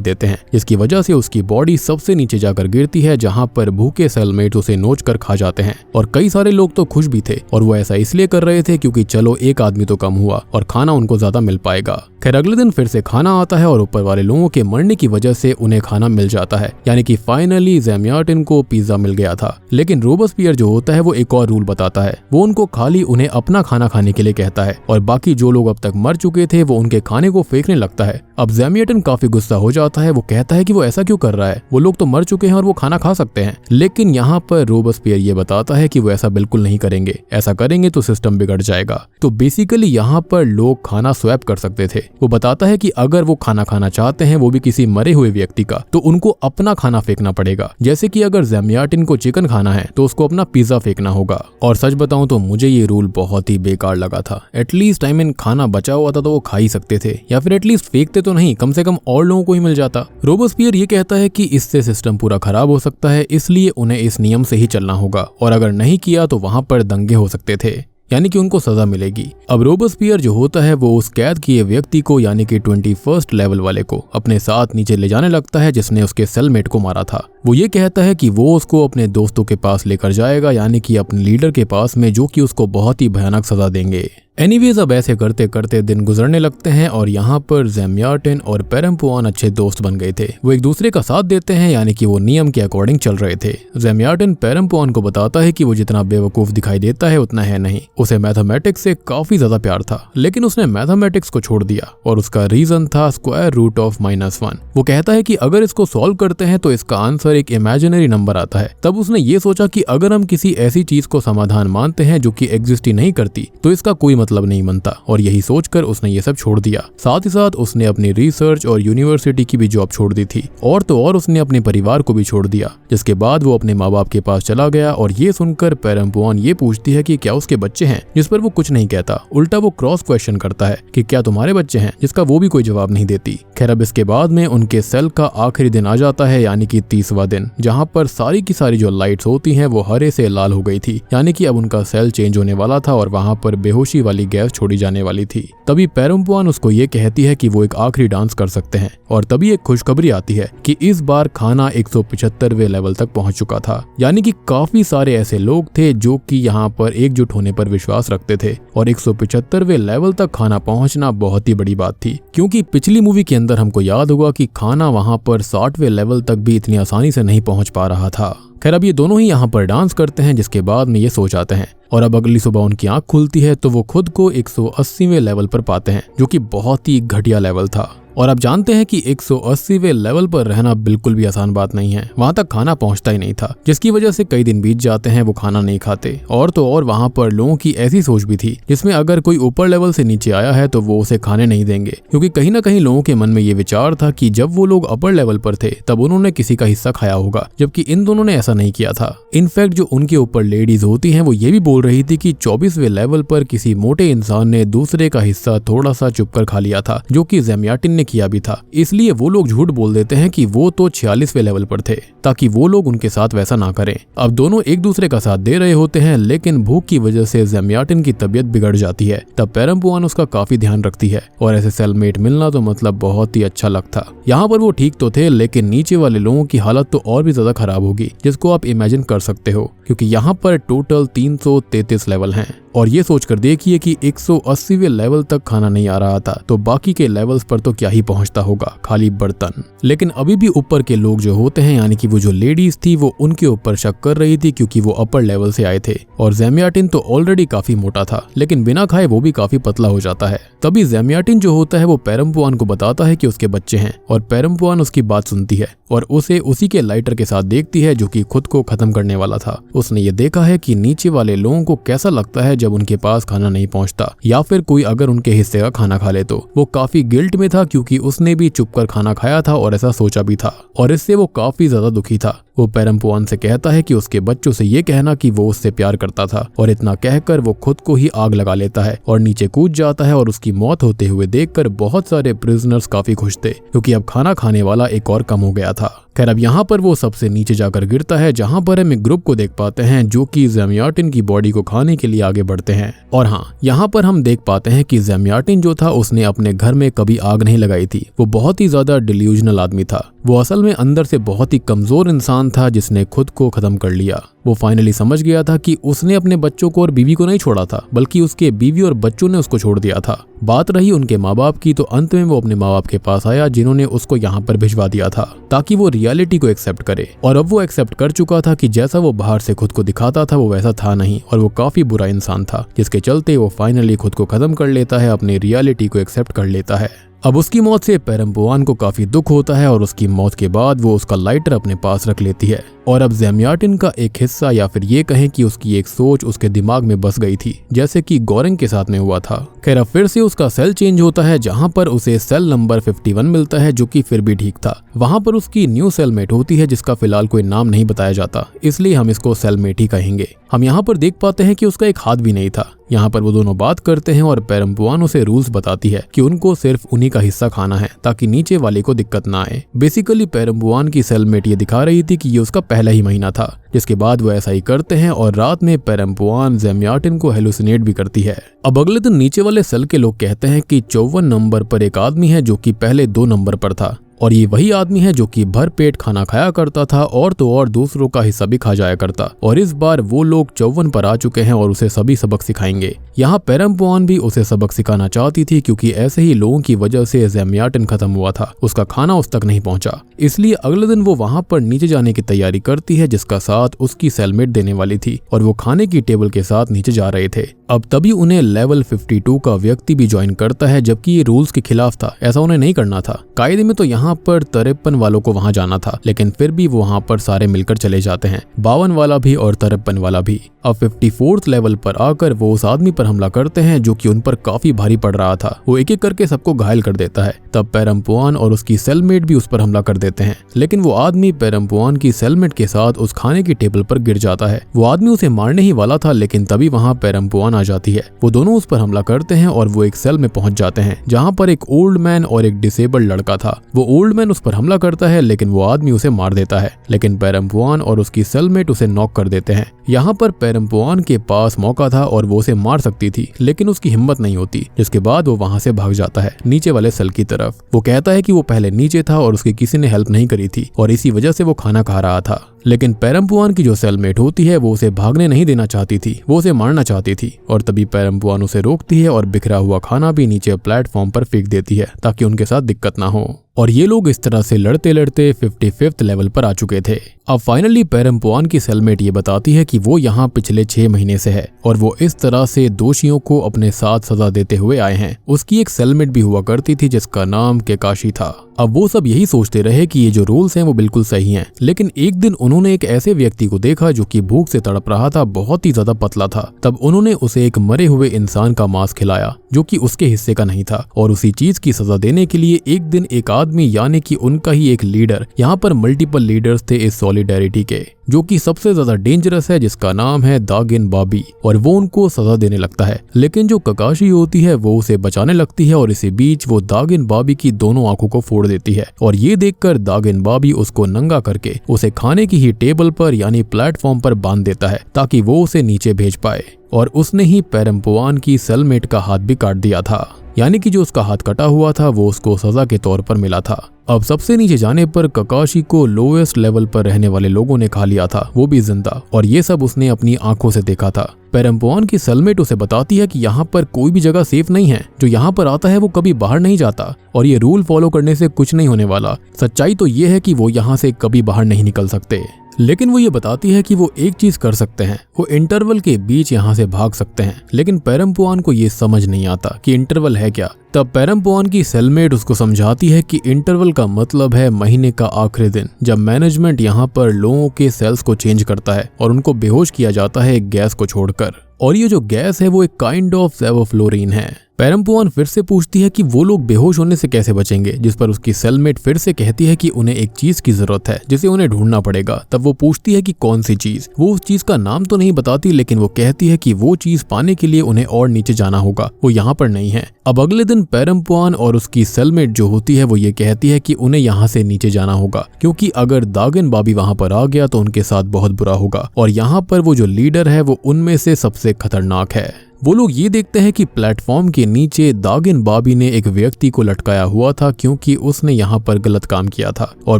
देते हैं, जिसकी वजह से उसकी बॉडी सबसे नीचे जाकर गिरती है जहाँ पर भूखे सेलमेट उसे नोच कर खा जाते हैं। और कई सारे लोग तो खुश भी थे और वो ऐसा इसलिए कर रहे थे क्योंकि चलो एक आदमी तो कम हुआ और खाना उनको ज्यादा मिल पाएगा। खैर अगले दिन फिर से खाना आता है और ऊपर वाले लोगों के मरने की वजह से उन्हें खाना मिल जाता है, यानी कि फाइनली ज़ेमियाटिन को पिज्जा मिल गया था। लेकिन रोबेस्पियर जो होता है वो एक और रूल बताता है। वो उनको खाली उन्हें अपना खाना खाने के लिए कहता है और बाकी जो लोग अब तक मर चुके थे वो उनके खाने को फेंकने लगता है। अब ज़ेमियाटिन काफी गुस्सा हो जाता है। वो कहता है कि वो ऐसा क्यों कर रहा है, वो लोग तो मर चुके हैं और वो खाना खा सकते हैं। लेकिन यहाँ पर रोबेस्पियर ये बताता है कि वो ऐसा बिल्कुल नहीं करेंगे, ऐसा करेंगे तो सिस्टम बिगड़ जाएगा। तो बेसिकली यहाँ पर लोग खाना स्वैप कर सकते थे। वो बताता है कि अगर वो खाना खाना चाहते हैं वो भी किसी मरे हुए व्यक्ति का, तो उनको अपना खाना फेंकना पड़ेगा। जैसे कि अगर ज़ेमियाटिन को चिकन खाना है तो उसको अपना पिज्जा फेंकना होगा। और सच बताऊं तो मुझे ये रूल बहुत ही बेकार लगा था। एटलीस्ट खाना बचा हुआ था तो वो खा ही सकते थे, या फिर एटलीस्ट फेंकते तो नहीं, कम से कम और लोगों को ही मिल जाता। रोबेस्पियर ये कहता है कि इससे सिस्टम पूरा खराब हो सकता है, इसलिए उन्हें इस नियम से ही चलना होगा और अगर नहीं किया तो वहां पर दंगे हो सकते थे, यानी कि उनको सजा मिलेगी। अब रोबेस्पियर जो होता है वो उस कैद किए व्यक्ति को, यानी कि 21st लेवल वाले को अपने साथ नीचे ले जाने लगता है जिसने उसके सेलमेट को मारा था। वो ये कहता है कि वो उसको अपने दोस्तों के पास लेकर जाएगा, यानी कि अपने लीडर के पास में, जो कि उसको बहुत ही भयानक सजा देंगे। एनीवेज अब ऐसे करते करते दिन गुजरने लगते हैं और यहाँ पर ज़ेमियाटिन और पेरम्पुआन अच्छे दोस्त बन गए थे। वो एक दूसरे का साथ देते हैं, यानी कि वो नियम के अकॉर्डिंग चल रहे थे। ज़ेमियाटिन पेरम्पुआन को बताता है कि वो जितना बेवकूफ दिखाई देता है उतना है नहीं। उसे मैथमेटिक्स से काफी ज्यादा प्यार था, लेकिन उसने मैथमेटिक्स को छोड़ दिया और उसका रीजन था स्क्वायर रूट ऑफ -1। वो कहता है कि अगर इसको सॉल्व करते हैं तो इसका आंसर एक इमेजिनरी नंबर आता है। तब उसने ये सोचा कि अगर हम किसी ऐसी चीज को समाधान मानते हैं जो कि एग्जिस्ट ही नहीं करती तो इसका कोई मतलब नहीं बनता, और यही सोचकर उसने ये सब छोड़ दिया। साथ ही साथ उसने अपनी रिसर्च और यूनिवर्सिटी की भी जॉब छोड़ दी थी, और तो और उसने अपने परिवार को भी छोड़ दिया। जिसके बाद वो अपने माँ बाप के पास चला गया और ये सुनकर पेरम्पुआन ये पूछती है कि क्या उसके बच्चे हैं, जिस पर वो कुछ नहीं कहता। उल्टा वो क्रॉस क्वेश्चन करता है कि क्या तुम्हारे बच्चे हैं, जिसका वो भी कोई जवाब नहीं देती। खैर अब इसके बाद में उनके सेल का आखिरी दिन आ जाता है, यानी कि 30वां दिन, जहाँ पर सारी की सारी जो लाइट्स होती हैं वो हरे से लाल हो गई थी, यानी कि अब उनका सेल चेंज होने वाला था और वहाँ पर बेहोशी वाली गैस छोड़ी जाने वाली थी। तभी पेरम्पुआन उसको ये कहती है कि वो एक आखिरी डांस कर सकते हैं, और तभी एक खुशखबरी आती है कि इस बार खाना 175वें लेवल तक पहुंच चुका था। यानी कि काफी सारे ऐसे लोग थे जो कि यहाँ पर एकजुट होने पर विश्वास रखते थे, और 175वें लेवल तक खाना पहुंचना बहुत ही बड़ी बात थी, क्योंकि पिछली मूवी के अंदर हमको याद होगा कि खाना वहां पर 60वें लेवल तक भी इतनी आसानी से नहीं पहुंच पा रहा था। खैर अब ये दोनों ही यहाँ पर डांस करते हैं, जिसके बाद में ये सो जाते हैं, और अब अगली सुबह उनकी आंख खुलती है तो वो खुद को 180वें लेवल पर पाते हैं, जो कि बहुत ही घटिया लेवल था। और अब जानते हैं कि 180वें लेवल पर रहना बिल्कुल भी आसान बात नहीं है। वहां तक खाना पहुंचता ही नहीं था, जिसकी वजह से कई दिन बीत जाते हैं, वो खाना नहीं खाते। और तो और वहां पर लोगों की ऐसी सोच भी थी जिसमें अगर कोई ऊपर लेवल से नीचे आया है तो वो उसे खाने नहीं देंगे, क्योंकि कहीं ना कहीं लोगों के मन में ये विचार था कि जब वो लोग अपर लेवल पर थे तब उन्होंने किसी का हिस्सा खाया होगा, जबकि इन दोनों ने ऐसा नहीं किया था। इनफैक्ट जो उनके ऊपर लेडीज होती हैं वो ये भी बोल रही थी कि 24वें लेवल पर किसी मोटे इंसान ने दूसरे का हिस्सा थोड़ा सा चुपकर खा लिया था, जो कि ज़ेमियाटिन ने ने किया भी था, इसलिए वो लोग झूठ बोल देते हैं कि वो तो 46वें लेवल पर थे ताकि वो लोग उनके साथ वैसा ना करें। अब दोनों एक दूसरे का साथ दे रहे होते हैं, लेकिन भूख की वजह से ज़ेम्याटिन की तबीयत बिगड़ जाती है। तब पेरम्पुआन उसका काफी ध्यान रखती है और ऐसे सेलमेट मिलना तो मतलब बहुत ही अच्छा लगता। यहाँ पर वो ठीक तो थे, लेकिन नीचे वाले लोगों की हालत तो और भी ज्यादा खराब होगी, जिसको आप इमेजिन कर सकते हो, क्योंकि यहाँ पर टोटल 333 लेवल हैं। और ये सोचकर देखिए कि 180वें लेवल तक खाना नहीं आ रहा था, तो बाकी के लेवल्स पर तो क्या ही पहुंचता होगा, खाली बर्तन। लेकिन अभी भी ऊपर के लोग जो होते हैं, यानी कि वो जो लेडीज थी, वो उनके ऊपर शक कर रही थी क्योंकि वो अपर लेवल से आए थे। और ज़ेम्याटिन तो ऑलरेडी काफी मोटा था, लेकिन बिना खाए वो भी काफी पतला हो जाता है। तभी ज़ेम्याटिन जो होता है वो पेरम्पुआन को बताता है कि उसके बच्चे हैं, और पेरम्पुआन उसकी बात सुनती है और उसे उसी के लाइटर के साथ देखती है जो कि खुद को खत्म करने वाला था। उसने ये देखा है कि नीचे वाले लोगों को कैसा लगता है जब उनके पास खाना नहीं पहुंचता, या फिर कोई अगर उनके हिस्से का खाना खा ले तो। वो काफी गिल्ट में था क्योंकि उसने भी चुपकर खाना खाया था और ऐसा सोचा भी था, और इससे वो काफी ज्यादा दुखी था। वो पेरम्पुआन से कहता है कि उसके बच्चों से ये कहना कि वो उससे प्यार करता था, और इतना कहकर वो खुद को ही आग लगा लेता है और नीचे कूद जाता है। और उसकी मौत होते हुए देखकर बहुत सारे प्रिजनर्स काफी खुश थे, क्योंकि अब खाना खाने वाला एक और कम हो गया था। खैर, अब यहाँ पर वो सबसे नीचे जाकर गिरता है, जहाँ पर हम एक ग्रुप को देख पाते हैं जो कि ज़ेम्याटिन की बॉडी को खाने के लिए आगे बढ़ते हैं। और हाँ, यहाँ पर हम देख पाते हैं कि ज़ेम्याटिन जो था उसने अपने घर में कभी आग नहीं लगाई थी। वो बहुत ही ज्यादा डिल्यूजनल आदमी था। वो असल में अंदर से बहुत ही कमजोर इंसान था जिसने खुद को खत्म कर लिया। वो फाइनली समझ गया था कि उसने अपने बच्चों को और बीवी को नहीं छोड़ा था, बल्कि उसके बीवी और बच्चों ने उसको छोड़ दिया था। बात रही उनके माँ बाप की, तो अंत में वो अपने माँ बाप के पास आया, जिन्होंने उसको यहाँ पर भिजवा दिया था ताकि वो रियलिटी को एक्सेप्ट करे। और अब वो एक्सेप्ट कर चुका था कि जैसा वो बाहर से खुद को दिखाता था वो वैसा था नहीं, और वो काफी बुरा इंसान था, जिसके चलते वो फाइनली खुद को खत्म कर लेता है, अपनी रियलिटी को एक्सेप्ट कर लेता है। अब उसकी मौत से पेरम्पुआन को काफी दुख होता है, और उसकी मौत के बाद वो उसका लाइटर अपने पास रख लेती है। और अब ज़ेम्याटिन का एक हिस्सा, या फिर ये कहें कि उसकी एक सोच उसके दिमाग में बस गई थी, जैसे कि गोरेंग के साथ में हुआ था। खैर, अब फिर से उसका सेल चेंज होता है, जहां पर उसे सेल नंबर 51 मिलता है, जो कि फिर भी ठीक था। वहां पर उसकी न्यू सेलमेट होती है, जिसका फिलहाल कोई नाम नहीं बताया जाता, इसलिए हम इसको सेलमेट ही कहेंगे। हम यहाँ पर देख पाते हैं कि उसका एक हाथ भी नहीं था। यहाँ पर वो दोनों बात करते हैं और पेरम्पुआन उसे रूल्स बताती है कि उनको सिर्फ उन्हीं का हिस्सा खाना है, ताकि नीचे वाले को दिक्कत ना आए। बेसिकली पेरम्पुआन की सेलमेट ये दिखा रही थी कि ये उसका पहला ही महीना था, जिसके बाद वो ऐसा ही करते हैं, और रात में पेरम्पुआन ज़ेम्याटिन को हेलुसिनेट भी करती है। अब अगले दिन नीचे वाले सेल के लोग कहते हैं कि 54 नंबर पर एक आदमी है जो कि पहले 2 नंबर पर था, और ये वही आदमी है जो कि भर पेट खाना खाया करता था और तो और दूसरों का हिस्सा भी खा जाया करता। और इस बार वो लोग 54 पर आ चुके हैं और उसे सभी सबक सिखाएंगे। यहाँ पेरम्पुआन भी उसे सबक सिखाना चाहती थी, क्योंकि ऐसे ही लोगों की वजह से ज़ेम्याटिन खत्म हुआ था, उसका खाना उस तक नहीं पहुंचा। इसलिए अगले दिन वो वहां पर नीचे जाने की तैयारी करती है, जिसका साथ उसकी सेलमेट देने वाली थी, और वो खाने की टेबल के साथ नीचे जा रहे थे। अब तभी उन्हें लेवल 52 का व्यक्ति भी ज्वाइन करता है, जबकि ये रूल्स के खिलाफ था, ऐसा उन्हें नहीं करना था। कायदे में तो यहाँ पर 53 वालों को वहां जाना था, लेकिन फिर भी वो वहां पर सारे मिलकर चले जाते हैं, 52 वाला भी और 53 वाला भी। अब 54th लेवल पर आकर वो उस आदमी पर हमला करते हैं जो कि उन पर काफी भारी पड़ रहा था। वो एक एक करके सबको घायल कर देता है। तब पेरम्पुआन और उसकी सेलमेट भी उस पर हमला कर देते हैं, लेकिन वो आदमी पेरम्पुआन की सेलमेट के साथ उस खाने की टेबल पर गिर जाता है। वो आदमी उसे मारने ही वाला था, लेकिन तभी वहां पेरम्पुआन आ जाती है। वो दोनों उस पर हमला करते हैं और वो एक सेल में पहुंच जाते हैं, जहां पर एक ओल्ड मैन और एक डिसेबल्ड लड़का था। वो ओल्ड मैन उस पर हमला करता है, लेकिन वो आदमी उसे मार देता है, लेकिन पेरम्पुआन और उसकी सेलमेट उसे नॉक कर देते हैं। यहाँ पर पेरम्पुआन के पास मौका था और वो उसे मार सकती थी, लेकिन उसकी हिम्मत नहीं होती, जिसके बाद वो वहां से भाग जाता है नीचे वाले सेल की तरफ। वो कहता है कि वो पहले नीचे था और उसकी किसी ने हेल्प नहीं करी थी, और इसी वजह से वो खाना खा रहा था। लेकिन पेरम्पुआन की जो सेलमेट होती है वो उसे भागने नहीं देना चाहती थी, वो उसे मारना चाहती थी। और तभी पेरम्पुआन उसे रोकती है और बिखरा हुआ खाना भी नीचे प्लेटफॉर्म पर फेंक देती है, ताकि उनके साथ दिक्कत ना हो। और ये लोग इस तरह से लड़ते लड़ते 55th लेवल पर आ चुके थे। अब फाइनली पेरम्पुआन की सेलमेट ये बताती है कि वो यहाँ पिछले 6 महीने से है, और वो इस तरह से दोषियों को अपने साथ सजा देते हुए आए हैं। उसकी एक सेलमेट भी हुआ करती थी जिसका नाम केकाशी था। अब वो सब यही सोचते रहे कि ये जो रूल्स हैं वो बिल्कुल सही हैं, लेकिन एक दिन उन्होंने एक ऐसे व्यक्ति को देखा जो कि भूख से तड़प रहा था, बहुत ही ज्यादा पतला था। तब उन्होंने उसे एक मरे हुए इंसान का मांस खिलाया जो कि उसके हिस्से का नहीं था, और उसी चीज की सजा देने के लिए एक दिन एक आदमी, यानी कि उनका ही एक लीडर, यहाँ पर मल्टीपल लीडर्स थे इस सॉलिडेरिटी के, जो कि सबसे ज्यादा डेंजरस है, जिसका नाम है दागिन बाबी, और वो उनको सजा देने लगता है। लेकिन जो ककाशी होती है वो उसे बचाने लगती है और इसी बीच वो दागिन बाबी की दोनों आंखों को फोड़ देती है। और ये देखकर दागिन बाबी उसको नंगा करके उसे खाने की ही टेबल पर यानी प्लेटफॉर्म पर बांध देता है ताकि वो उसे नीचे भेज पाए। और उसने ही पेरम्पुआन की सेलमेट का हाथ भी काट दिया था, यानी कि जो उसका हाथ कटा हुआ था वो उसको सजा के तौर पर मिला था। अब सबसे नीचे जाने पर ककाशी को लोएस्ट लेवल पर रहने वाले लोगों ने खा लिया था, वो भी जिंदा, और ये सब उसने अपनी आंखों से देखा था। पेरम्पुआन की सेलमेट उसे बताती है कि यहाँ पर कोई भी जगह सेफ नहीं है, जो यहाँ पर आता है वो कभी बाहर नहीं जाता और ये रूल फॉलो करने से कुछ नहीं होने वाला। सच्चाई तो ये है कि वो यहाँ से कभी बाहर नहीं निकल सकते, लेकिन वो ये बताती है कि वो एक चीज कर सकते हैं, वो इंटरवल के बीच यहाँ से भाग सकते हैं। लेकिन पेरम्पुआन को ये समझ नहीं आता कि इंटरवल है क्या। तब पेरम्पुआन की सेलमेट उसको समझाती है कि इंटरवल का मतलब है महीने का आखिरी दिन, जब मैनेजमेंट यहाँ पर लोगों के सेल्स को चेंज करता है और उनको बेहोश किया जाता है एक गैस को छोड़कर। और ये जो गैस है वो एक काइंड ऑफ सेवोफ्लोरीन है। पेरम्पुआन फिर से पूछती है कि वो लोग बेहोश होने से कैसे बचेंगे, जिस पर उसकी सेलमेट फिर से कहती है कि उन्हें एक चीज की जरूरत है जिसे उन्हें ढूंढना पड़ेगा। तब वो पूछती है कि कौन सी चीज। वो उस चीज का नाम तो नहीं बताती, लेकिन वो कहती है कि वो चीज पाने के लिए उन्हें और नीचे जाना होगा, वो यहाँ पर नहीं है। अब अगले दिन पेरम्पुआन और उसकी सेलमेट जो होती है वो ये कहती है कि उन्हें यहाँ से नीचे जाना होगा, क्योंकि अगर दागिन बाबी वहां पर आ गया तो उनके साथ बहुत बुरा होगा और यहाँ पर वो जो लीडर है वो उनमें से सबसे खतरनाक है। वो लोग ये देखते हैं कि प्लेटफॉर्म के नीचे दागिन बाबी ने एक व्यक्ति को लटकाया हुआ था, क्योंकि उसने यहाँ पर गलत काम किया था और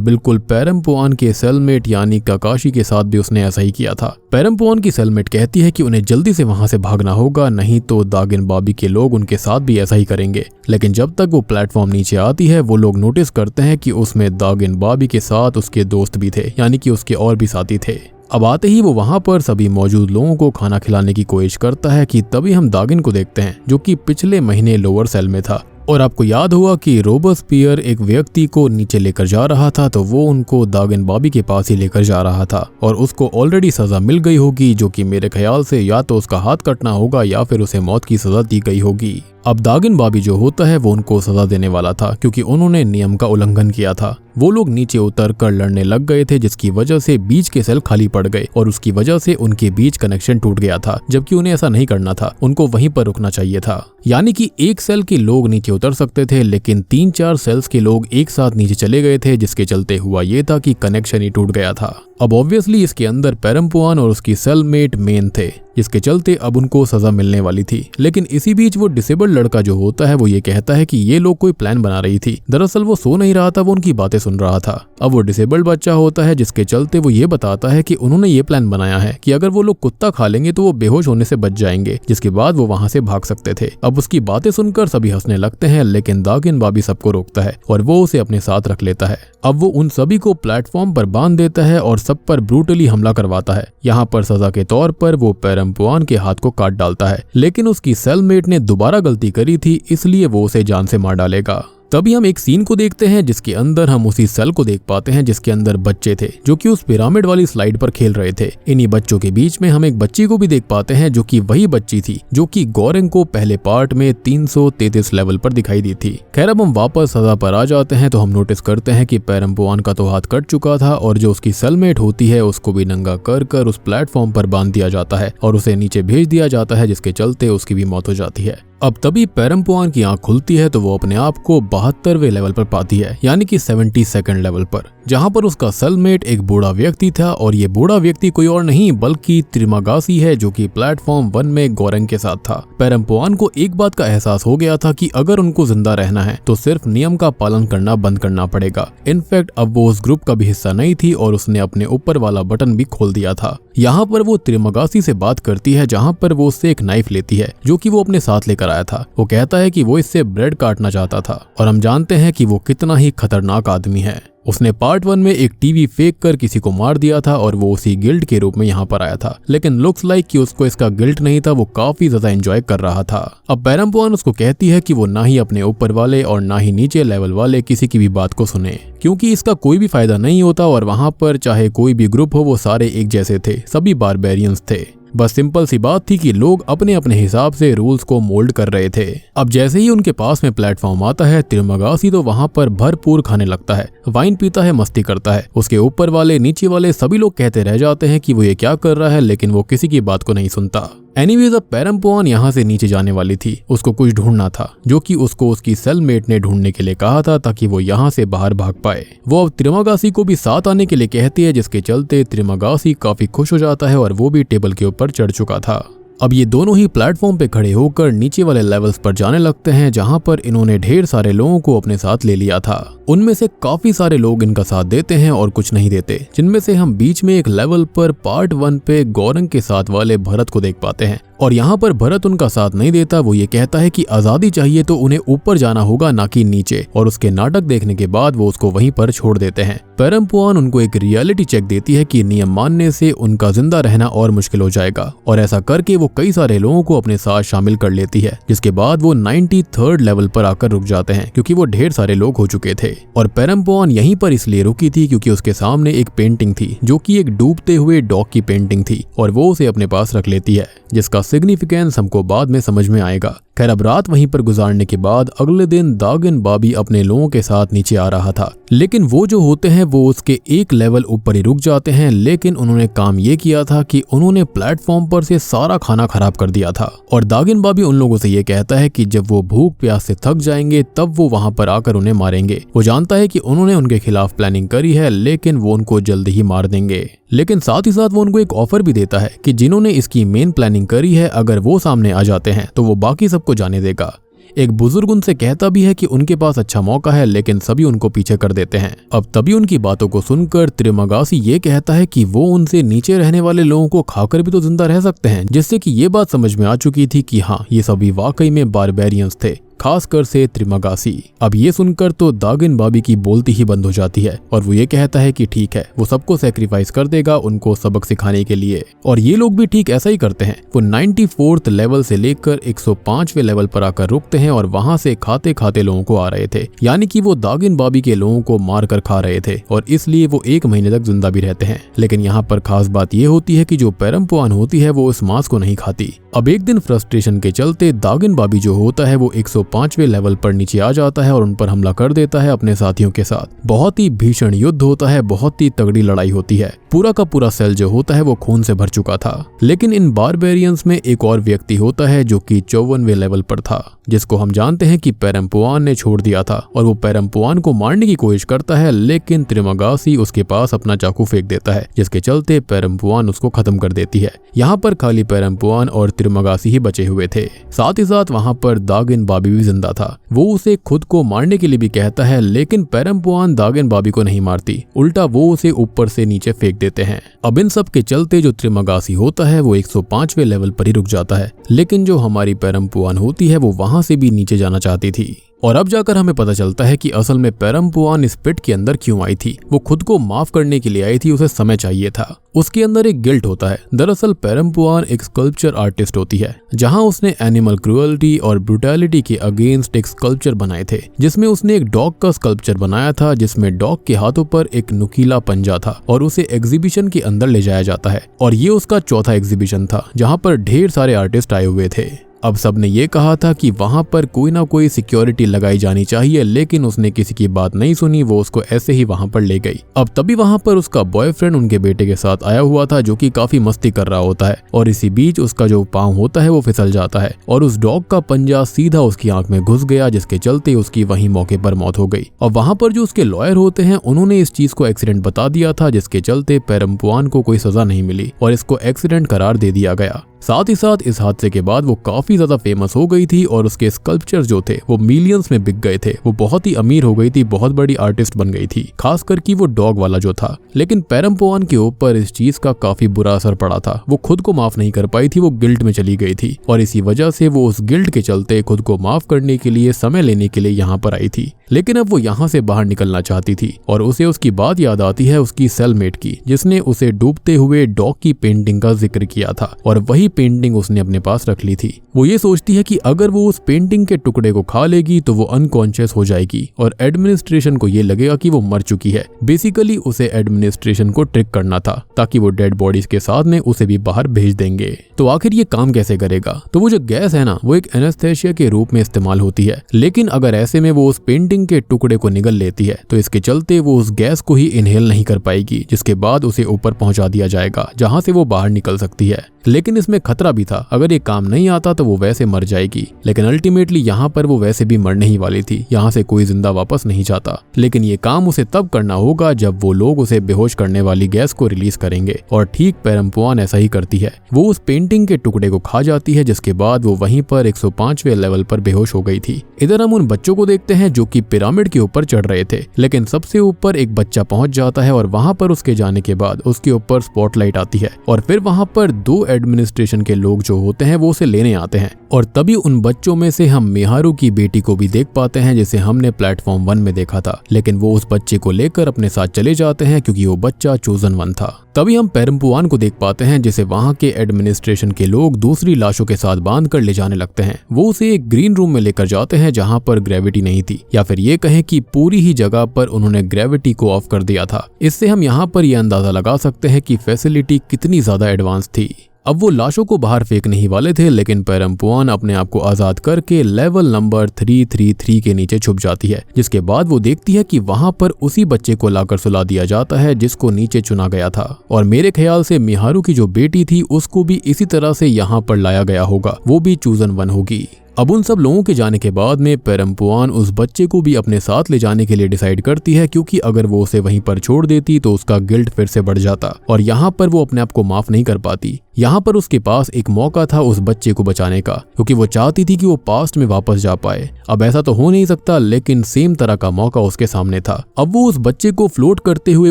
बिल्कुल पेरम्पुआन के सेलमेट यानी ककाशी के साथ भी उसने ऐसा ही किया था। पेरम्पुआन की सेलमेट कहती है कि उन्हें जल्दी से वहां से भागना होगा, नहीं तो दागिन बाबी के लोग उनके साथ भी ऐसा ही करेंगे। लेकिन जब तक वो प्लेटफॉर्म नीचे आती है वो लोग नोटिस करते हैं कि उसमें दागिन बाबी के साथ उसके दोस्त भी थे, यानी कि उसके और भी साथी थे। अब आते ही वो वहां पर सभी मौजूद लोगों को खाना खिलाने की कोशिश करता है कि तभी हम दागिन को देखते हैं, जो कि पिछले महीने लोअर सेल में था। और आपको याद होगा कि रोबस्पियर एक व्यक्ति को नीचे लेकर जा रहा था, तो वो उनको दागिन बाबी के पास ही लेकर जा रहा था और उसको ऑलरेडी सजा मिल गई होगी, जो कि मेरे ख्याल से या तो उसका हाथ कटना होगा या फिर उसे मौत की सजा दी गई होगी। अब दागिन बाबी जो होता है वो उनको सजा देने वाला था, क्योंकि उन्होंने नियम का उल्लंघन किया था। वो लोग नीचे उतर कर लड़ने लग गए थे, जिसकी वजह से बीच के सेल खाली पड़ गए और उसकी वजह से उनके बीच कनेक्शन टूट गया था, जबकि उन्हें ऐसा नहीं करना था, उनको वहीं पर रुकना चाहिए था। यानी कि एक सेल के लोग नीचे उतर सकते थे, लेकिन 3-4 सेल्स के लोग एक साथ नीचे चले गए थे, जिसके चलते हुआ ये था कि कनेक्शन ही टूट गया था। अब ऑब्वियसली इसके अंदर पेरम्पुआन और उसकी सेलमेट मेन थे, जिसके चलते अब उनको सजा मिलने वाली थी। लेकिन इसी बीच वो डिसेबल्ड लड़का जो होता है वो ये कहता है कि ये लोग कोई प्लान बना रही थी। दरअसल वो सो नहीं रहा था, वो उनकी बातें सुन रहा था। अब वो डिसेबल्ड बच्चा होता है, जिसके चलते वो ये बताता है कि उन्होंने ये प्लान बनाया है कि अगर वो लोग कुत्ता खा लेंगे तो वो बेहोश होने से बच जाएंगे, जिसके बाद वो वहां से भाग सकते थे। अब उसकी बातें सुनकर सभी हंसने लगते हैं, लेकिन दागिन बाबी सबको रोकता है और वो उसे अपने साथ रख लेता है। अब वो उन सभी को प्लेटफॉर्म पर बांध देता है और सब पर ब्रूटली हमला करवाता है। यहाँ पर सजा के तौर पर वो पेरम्पुआन के हाथ को काट डालता है, लेकिन उसकी सेलमेट ने दोबारा गलती करी थी, इसलिए वो उसे जान से मार डालेगा। तभी हम एक सीन को देखते हैं जिसके अंदर हम उसी सेल को देख पाते हैं जिसके अंदर बच्चे थे, जो कि उस पिरामिड वाली स्लाइड पर खेल रहे थे। इन्हीं बच्चों के बीच में हम एक बच्ची को भी देख पाते हैं, जो कि वही बच्ची थी जो कि गोरेंग को पहले पार्ट में 333 लेवल पर दिखाई दी थी। खैर अब हम वापस सजा पर आ जाते हैं तो हम नोटिस करते हैं कि पेरम्पुआन का तो हाथ कट चुका था और जो उसकी सेलमेट होती है उसको भी नंगा कर उस प्लेटफॉर्म पर बांध दिया जाता है और उसे नीचे भेज दिया जाता है, जिसके चलते उसकी भी मौत हो जाती है। अब तभी पेरम्पुआन की आंख खुलती है तो वो अपने आप को 72वें लेवल पर पाती है, यानी कि 72nd लेवल पर, जहां पर उसका सेलमेट एक बूढ़ा व्यक्ति था और ये बूढ़ा व्यक्ति कोई और नहीं बल्कि त्रिमागासी है, जो कि प्लेटफॉर्म 1 में गोरेंग के साथ था। पेरम्पुआन को एक बात का एहसास हो गया था कि अगर उनको जिंदा रहना है तो सिर्फ नियम का पालन करना बंद करना पड़ेगा। इनफैक्ट अब वो उस ग्रुप का भी हिस्सा नहीं थी और उसने अपने ऊपर वाला बटन भी खोल दिया था। यहाँ पर वो त्रिमागासी से बात करती है, जहाँ पर वो उससे एक नाइफ लेती है जो कि वो अपने साथ लेकर आया था। वो कहता है कि वो इससे ब्रेड काटना चाहता था और हम जानते हैं कि वो कितना ही खतरनाक आदमी है। उसने पार्ट 1 में एक टीवी फेंक कर किसी को मार दिया था और वो उसी गिल्ट के रूप में यहाँ पर आया था, लेकिन लुक्स लाइक कि उसको इसका गिल्ट नहीं था, वो काफी ज्यादा एंजॉय कर रहा था। अब पेरम्पुआन उसको कहती है कि वो ना ही अपने ऊपर वाले और ना ही नीचे लेवल वाले किसी की भी बात को सुने, क्योंकि इसका कोई भी फायदा नहीं होता और वहां पर चाहे कोई भी ग्रुप हो वो सारे एक जैसे थे, सभी बारबेरियंस थे। बस सिंपल सी बात थी कि लोग अपने अपने हिसाब से रूल्स को मोल्ड कर रहे थे। अब जैसे ही उनके पास में प्लेटफॉर्म आता है, त्रिमगासी तो वहाँ पर भरपूर खाने लगता है, वाइन पीता है, मस्ती करता है। उसके ऊपर वाले नीचे वाले सभी लोग कहते रह जाते हैं कि वो ये क्या कर रहा है, लेकिन वो किसी की बात को नहीं सुनता। एनीवेज, अब पेरम्पुआन यहाँ से नीचे जाने वाली थी। उसको कुछ ढूंढना था जो कि उसको उसकी सेलमेट ने ढूंढने के लिए कहा था, ताकि वो यहाँ से बाहर भाग पाए। वो अब त्रिमगासी को भी साथ आने के लिए कहती है, जिसके चलते त्रिमगासी काफी खुश हो जाता है और वो भी टेबल के ऊपर चढ़ चुका था। अब ये दोनों ही प्लेटफॉर्म पे खड़े होकर नीचे वाले लेवल्स पर जाने लगते हैं, जहां पर इन्होंने ढेर सारे लोगों को अपने साथ ले लिया था। उनमें से काफी सारे लोग इनका साथ देते हैं और कुछ नहीं देते, जिनमें से हम बीच में एक लेवल पर पार्ट 1 पे गौरंग के साथ वाले भरत को देख पाते हैं। और यहाँ पर भरत उनका साथ नहीं देता। वो ये कहता है कि आजादी चाहिए तो उन्हें ऊपर जाना होगा, ना कि नीचे। और उसके नाटक देखने के बाद वो उसको वहीं पर छोड़ देते हैं। पेरम्पुआन उनको एक रियलिटी चेक देती है कि नियम मानने से उनका जिंदा रहना और मुश्किल हो जाएगा, और ऐसा करके वो कई सारे लोगों को अपने साथ शामिल कर लेती है, जिसके बाद वो 93rd लेवल पर आकर रुक जाते हैं, क्योंकि वो ढेर सारे लोग हो चुके थे। और पेरम्पुआन यहीं पर इसलिए रुकी थी क्योंकि उसके सामने एक पेंटिंग थी, जो कि एक डूबते हुए डॉग की पेंटिंग थी, और वो उसे अपने पास रख लेती है, जिसका सिग्निफिकेंस हमको बाद में समझ में आएगा। खैर, अब रात वहीं पर गुजारने के बाद अगले दिन दागिन बाबी अपने लोगों के साथ नीचे आ रहा था, लेकिन वो जो होते हैं वो उसके एक लेवल ऊपर ही रुक जाते हैं। लेकिन उन्होंने काम ये किया था कि उन्होंने प्लेटफॉर्म पर से सारा खाना खराब कर दिया था। और दागिन बाबी उन लोगों से ये कहता है कि जब वो भूख प्यास से थक जाएंगे तब वो वहां पर आकर उन्हें मारेंगे। वो जानता है कि उन्होंने उनके खिलाफ प्लानिंग करी है, लेकिन वो उनको जल्द ही मार देंगे। लेकिन साथ ही साथ वो उनको एक ऑफर भी देता है कि जिन्होंने इसकी मेन प्लानिंग करी है, अगर वो सामने आ जाते हैं तो वो बाकी सबको जाने देगा। एक बुजुर्ग उनसे कहता भी है कि उनके पास अच्छा मौका है, लेकिन सभी उनको पीछे कर देते हैं। अब तभी उनकी बातों को सुनकर त्रिमगासी ये कहता है कि वो उनसे नीचे रहने वाले लोगों को खाकर भी तो जिंदा रह सकते हैं, जिससे कि ये बात समझ में आ चुकी थी कि हाँ, ये सभी वाकई में बारबेरियंस थे, खासकर से त्रिमगासी। अब ये सुनकर तो दागिन बाबी की बोलती ही बंद हो जाती है, और वो ये कहता है कि ठीक है, वो सबको सैक्रिफाइस कर देगा उनको सबक सिखाने के लिए। और ये लोग भी ठीक ऐसा ही करते हैं। वो 94th लेवल से लेकर 105वें लेवल पर आकर रुकते हैं, और वहां से खाते खाते लोगों को आ रहे थे, यानी कि वो दागिन बाबी के लोगों को मार कर खा रहे थे, और इसलिए वो 1 महीने तक जिंदा भी रहते हैं। लेकिन यहाँ पर खास बात ये होती है कि जो पेरम्पुआन होती है वो उस मांस को नहीं खाती। अब एक दिन फ्रस्ट्रेशन के चलते दागिन बाबी जो होता है वो 105वें लेवल पर नीचे आ जाता है और उन पर हमला कर देता है अपने साथियों के साथ। बहुत ही भीषण युद्ध होता है, बहुत ही तगड़ी लड़ाई होती है। पूरा का पूरा सेल जो होता है वो खून से भर चुका था। लेकिन इन बारबेरियंस में एक और व्यक्ति होता है जो कि 54वें लेवल पर था, जिसको हम जानते हैं कि पेरम्पुआन ने छोड़ दिया था। और वो पेरम्पुआन को मारने की कोशिश करता है, लेकिन त्रिमगासी उसके पास अपना चाकू फेंक देता है, जिसके चलते पेरम्पुआन उसको खत्म कर देती है। यहाँ पर खाली पेरम्पुआन और त्रिमगासी ही बचे हुए थे। साथ ही साथ वहाँ पर दागिन बाबी भी जिंदा था। वो उसे खुद को मारने के लिए भी कहता है, लेकिन पेरम्पुआन दागिन बाबी को नहीं मारती, उल्टा वो उसे ऊपर से नीचे फेंक देते हैं। अब इन सब के चलते जो त्रिमगासी होता है वो 105वें लेवल पर ही रुक जाता है, लेकिन जो हमारी पेरम्पुआन होती है वो वहां से भी नीचे जाना चाहती थी। और अब जाकर हमें पता चलता है कि असल में पेरम्पुआन इस पिट के अंदर क्यों आई थी। वो खुद को माफ करने के लिए आई थी, उसे समय चाहिए था। उसके अंदर एक गिल्ट होता है। दरअसल पेरम्पुआन एक स्कल्पचर आर्टिस्ट होती है, जहां उसने एनिमल क्रूअल्टी और ब्रूटैलिटी के अगेंस्ट एक स्कल्पचर बनाए थे, जिसमें उसने एक डॉग का स्कल्पचर बनाया था, जिसमें डॉग के हाथों पर एक नुकीला पंजा था, और उसे एग्जीबिशन के अंदर ले जाया जाता है। और ये उसका चौथा एग्जीबिशन था, जहां पर ढेर सारे आर्टिस्ट आए हुए थे। अब सबने ये कहा था कि वहां पर कोई ना कोई सिक्योरिटी लगाई जानी चाहिए, लेकिन उसने किसी की बात नहीं सुनी। वो उसको ऐसे ही वहां पर ले गई। अब तभी वहां पर उसका बॉयफ्रेंड उनके बेटे के साथ आया हुआ था, जो कि काफी मस्ती कर रहा होता है। और इसी बीच उसका जो पाँव होता है वो फिसल जाता है, और उस डॉग का पंजा सीधा उसकी आंख में घुस गया, जिसके चलते उसकी वहीं मौके पर मौत हो गई। और वहां पर जो उसके लॉयर होते हैं उन्होंने इस चीज को एक्सीडेंट बता दिया था, जिसके चलते पेरम्पुआन को कोई सजा नहीं मिली और इसको एक्सीडेंट करार दे दिया गया। साथ ही साथ इस हादसे के बाद वो काफी ज्यादा फेमस हो गई थी, और उसके स्कल्पचर जो थे वो मिलियंस में बिक गए थे। वो बहुत ही अमीर हो गई थी, बहुत बड़ी आर्टिस्ट बन गई थी, खासकर कि वो डॉग वाला जो था। लेकिन पेरम्पुआन के ऊपर इस चीज का काफी बुरा असर पड़ा था। वो खुद को माफ नहीं कर पाई थी, वो गिल्ट में चली गई थी, और इसी वजह से वो उस गिल्ट के चलते खुद को माफ करने के लिए समय लेने के लिए यहाँ पर आई थी। लेकिन अब वो यहाँ से बाहर निकलना चाहती थी और उसे उसकी बात याद आती है उसकी सेलमेट की, जिसने उसे डूबते हुए डॉग की पेंटिंग का जिक्र किया था और वही पेंटिंग उसने अपने पास रख ली थी। वो ये सोचती है कि अगर वो उस पेंटिंग के टुकड़े को खा लेगी तो वो अनकॉन्शियस हो जाएगी और एडमिनिस्ट्रेशन को ये लगेगा कि वो मर चुकी है। बेसिकली उसे एडमिनिस्ट्रेशन को ट्रिक करना था ताकि वो डेड बॉडीज के साथ में उसे भी बाहर भेज देंगे। तो आखिर ये काम कैसे करेगा? तो वो जो गैस है ना, वो एक एनेस्थेसिया के रूप में इस्तेमाल होती है, लेकिन अगर ऐसे में वो उस पेंटिंग के टुकड़े को निगल लेती है तो इसके चलते वो उस गैस को ही इनहेल नहीं कर पाएगी, जिसके बाद उसे ऊपर पहुंचा दिया जाएगा जहां से वो बाहर निकल सकती है। लेकिन इसमें खतरा भी था, अगर ये काम नहीं आता तो वो वैसे मर जाएगी। लेकिन अल्टीमेटली यहाँ पर वो वैसे भी मरने ही वाली थी, यहाँ से कोई जिंदा वापस नहीं जाता। लेकिन ये काम उसे तब करना होगा जब वो लोग उसे बेहोश करने वाली गैस को रिलीज करेंगे, और ठीक पेरम्पुआन ऐसा ही करती है। वो उस पेंटिंग के टुकड़े को खा जाती है, जिसके बाद वो वहीं पर 105वें लेवल पर बेहोश हो गई थी। इधर हम उन बच्चों को देखते हैं जो कि पिरामिड के ऊपर चढ़ रहे थे, लेकिन सबसे ऊपर एक बच्चा पहुंच जाता है और वहां पर उसके जाने के बाद उसके ऊपर स्पॉटलाइट आती है और फिर वहां पर 2 एडमिनिस्ट्रेशन के लोग जो होते हैं वो उसे लेने आते हैं। और तभी उन बच्चों में से हम मिहारू की बेटी को भी देख पाते हैं, जिसे हमने प्लेटफॉर्म 1 में देखा था। लेकिन वो उस बच्चे को लेकर अपने साथ चले जाते हैं क्योंकि वो बच्चा चोजन 1 था। तभी हम पेरम्पुआन को देख पाते हैं, जिसे वहां के एडमिनिस्ट्रेशन के लोग दूसरी लाशों के साथ बांध कर ले जाने लगते हैं। वो उसे एक ग्रीन रूम में लेकर जाते हैं जहां पर ग्रेविटी नहीं थी, या फिर ये कहें कि पूरी ही जगह पर उन्होंने ग्रेविटी को ऑफ कर दिया था। इससे हम यहाँ पर यह अंदाजा लगा सकते हैं कि फैसिलिटी कितनी ज्यादा एडवांस थी। अब वो लाशों को बाहर फेंकने ही वाले थे, लेकिन पेरम्पुआन अपने आप को आजाद करके लेवल नंबर 333 के नीचे छुप जाती है, जिसके बाद वो देखती है कि वहां पर उसी बच्चे को लाकर सुला दिया जाता है जिसको नीचे चुना गया था। और मेरे ख्याल से मिहारू की जो बेटी थी उसको भी इसी तरह से यहाँ पर लाया गया होगा, वो भी चूजन 1 होगी। अब उन सब लोगों के जाने के बाद में पेरम्पुआन उस बच्चे को भी अपने साथ ले जाने के लिए डिसाइड करती है, क्योंकि अगर वो उसे वहीं पर छोड़ देती तो उसका गिल्ट फिर से बढ़ जाता और यहाँ पर वो अपने आप को माफ नहीं कर पाती। यहाँ पर उसके पास एक मौका था उस बच्चे को बचाने का, क्योंकि वो चाहती थी कि वो पास्ट में वापस जा पाए। अब ऐसा तो हो नहीं सकता, लेकिन सेम तरह का मौका उसके सामने था। अब वो उस बच्चे को फ्लोट करते हुए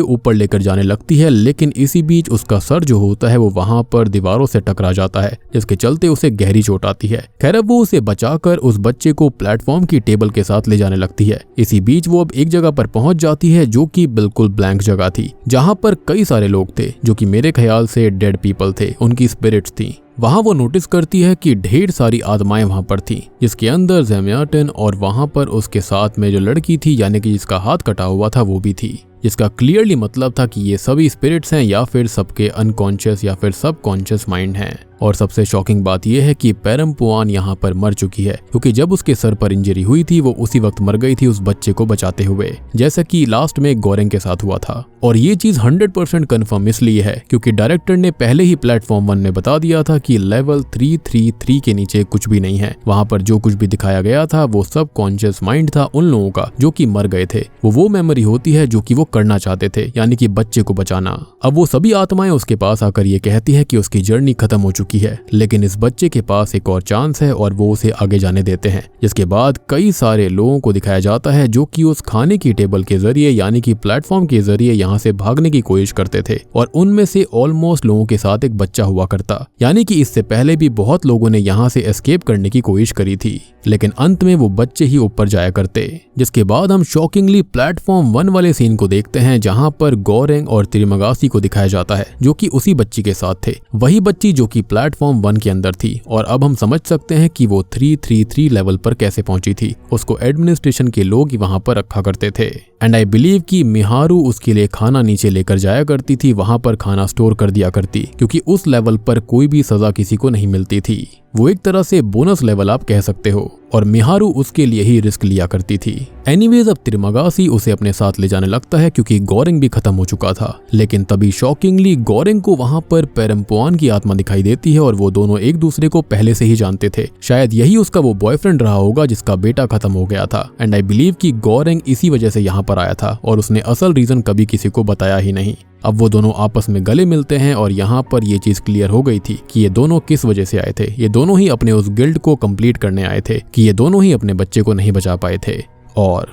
ऊपर लेकर जाने लगती है, लेकिन इसी बीच उसका सर जो होता है वो वहां पर दीवारों से टकरा जाता है, जिसके चलते उसे गहरी चोट आती है। खैर अब वो उसे बचाकर उस बच्चे को प्लेटफॉर्म की टेबल के साथ ले जाने लगती है। इसी बीच वो अब एक जगह पर पहुंच जाती है जो कि बिल्कुल ब्लैंक जगह थी, जहां पर कई सारे लोग थे जो कि मेरे ख्याल से डेड पीपल थे, उनकी स्पिरिट्स थी। वहां वो नोटिस करती है कि ढेर सारी आत्माएं वहां पर थी, जिसके अंदर ज़ेमियाटन और वहां पर उसके साथ में जो लड़की थी, यानी कि जिसका हाथ कटा हुआ था, वो भी थी। जिसका क्लियरली मतलब था कि ये सभी स्पिरिट्स हैं या फिर सबके अनकॉन्शियस या फिर सबकॉन्शियस माइंड हैं। और सबसे शॉकिंग बात यह है कि पेरम्पुआन यहाँ पर मर चुकी है, क्योंकि जब उसके सर पर इंजरी हुई थी वो उसी वक्त मर गई थी उस बच्चे को बचाते हुए, जैसा कि लास्ट में गोरेंग के साथ हुआ था। और ये चीज 100% कन्फर्म इसलिए है क्योंकि डायरेक्टर ने पहले ही प्लेटफॉर्म 1 में बता दिया था कि लेवल 333 के नीचे कुछ भी नहीं है। वहां पर जो कुछ भी दिखाया गया था वो सब कॉन्शियस माइंड था उन लोगों का जो कि मर गए थे। वो मेमोरी होती है जो कि वो करना चाहते थे, यानी कि बच्चे को बचाना। अब वो सभी आत्माएं उसके पास आकर ये कहती है कि उसकी जर्नी खत्म हो चुकी है, लेकिन इस बच्चे के पास एक और चांस है और वो उसे आगे जाने देते हैं। जिसके बाद कई सारे लोगों को दिखाया जाता है जो कि उस खाने की टेबल के जरिए, यानी कि प्लेटफॉर्म के जरिए यहाँ से भागने की कोशिश करते थे। और उनमें से ऑलमोस्ट लोगों के साथ एक बच्चा हुआ करता, यानी कि इससे पहले भी बहुत लोगों ने यहाँ से एस्केप करने की कोशिश करी थी, लेकिन अंत में वो बच्चे ही ऊपर जाया करते। जिसके बाद हम शॉकिंगली प्लेटफॉर्म 1 वाले सीन को देखते हैं, जहां पर गोरेंग और त्रिमगासी को दिखाया जाता है जो कि उसी बच्ची के साथ थे, वही बच्ची जो कि प्लेटफॉर्म 1 के अंदर थी। और अब हम समझ सकते हैं कि वो 333 लेवल पर कैसे पहुंची थी। उसको एडमिनिस्ट्रेशन के लोग ही वहां पर रखा करते थे। एंड आई बिलीव कि मिहारू उसके लिए खाना नीचे लेकर जाया करती थी, वहां पर खाना स्टोर कर दिया करती, क्योंकि उस लेवल पर कोई भी सजा किसी को नहीं मिलती थी। वो एक तरह से बोनस लेवल आप कह सकते हो, और मिहारू उसके लिए ही रिस्क लिया करती थी। एनीवेज अब त्रिमगासी उसे अपने साथ ले जाने लगता है क्योंकि गोरेंग भी खत्म हो चुका था। लेकिन तभी शॉकिंगली गोरेंग को वहां पर पेरम्पुआन की आत्मा दिखाई देती है और वो दोनों एक दूसरे को पहले से ही जानते थे। शायद यही उसका वो बॉयफ्रेंड रहा होगा जिसका बेटा खत्म हो गया था। एंड आई बिलीव कि गोरेंग इसी वजह से यहाँ पर आया था और उसने असल रीजन कभी किसी को बताया ही नहीं। अब वो दोनों आपस में गले मिलते हैं और यहाँ पर ये चीज क्लियर हो गई थी कि ये दोनों किस वजह से आए थे। ये दोनों ही अपने उस गिल्ड को कंप्लीट करने आए थे, कि ये दोनों ही अपने बच्चे को नहीं बचा पाए थे। और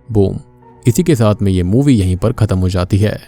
बूम, इसी के साथ में ये मूवी यहीं पर खत्म हो जाती है।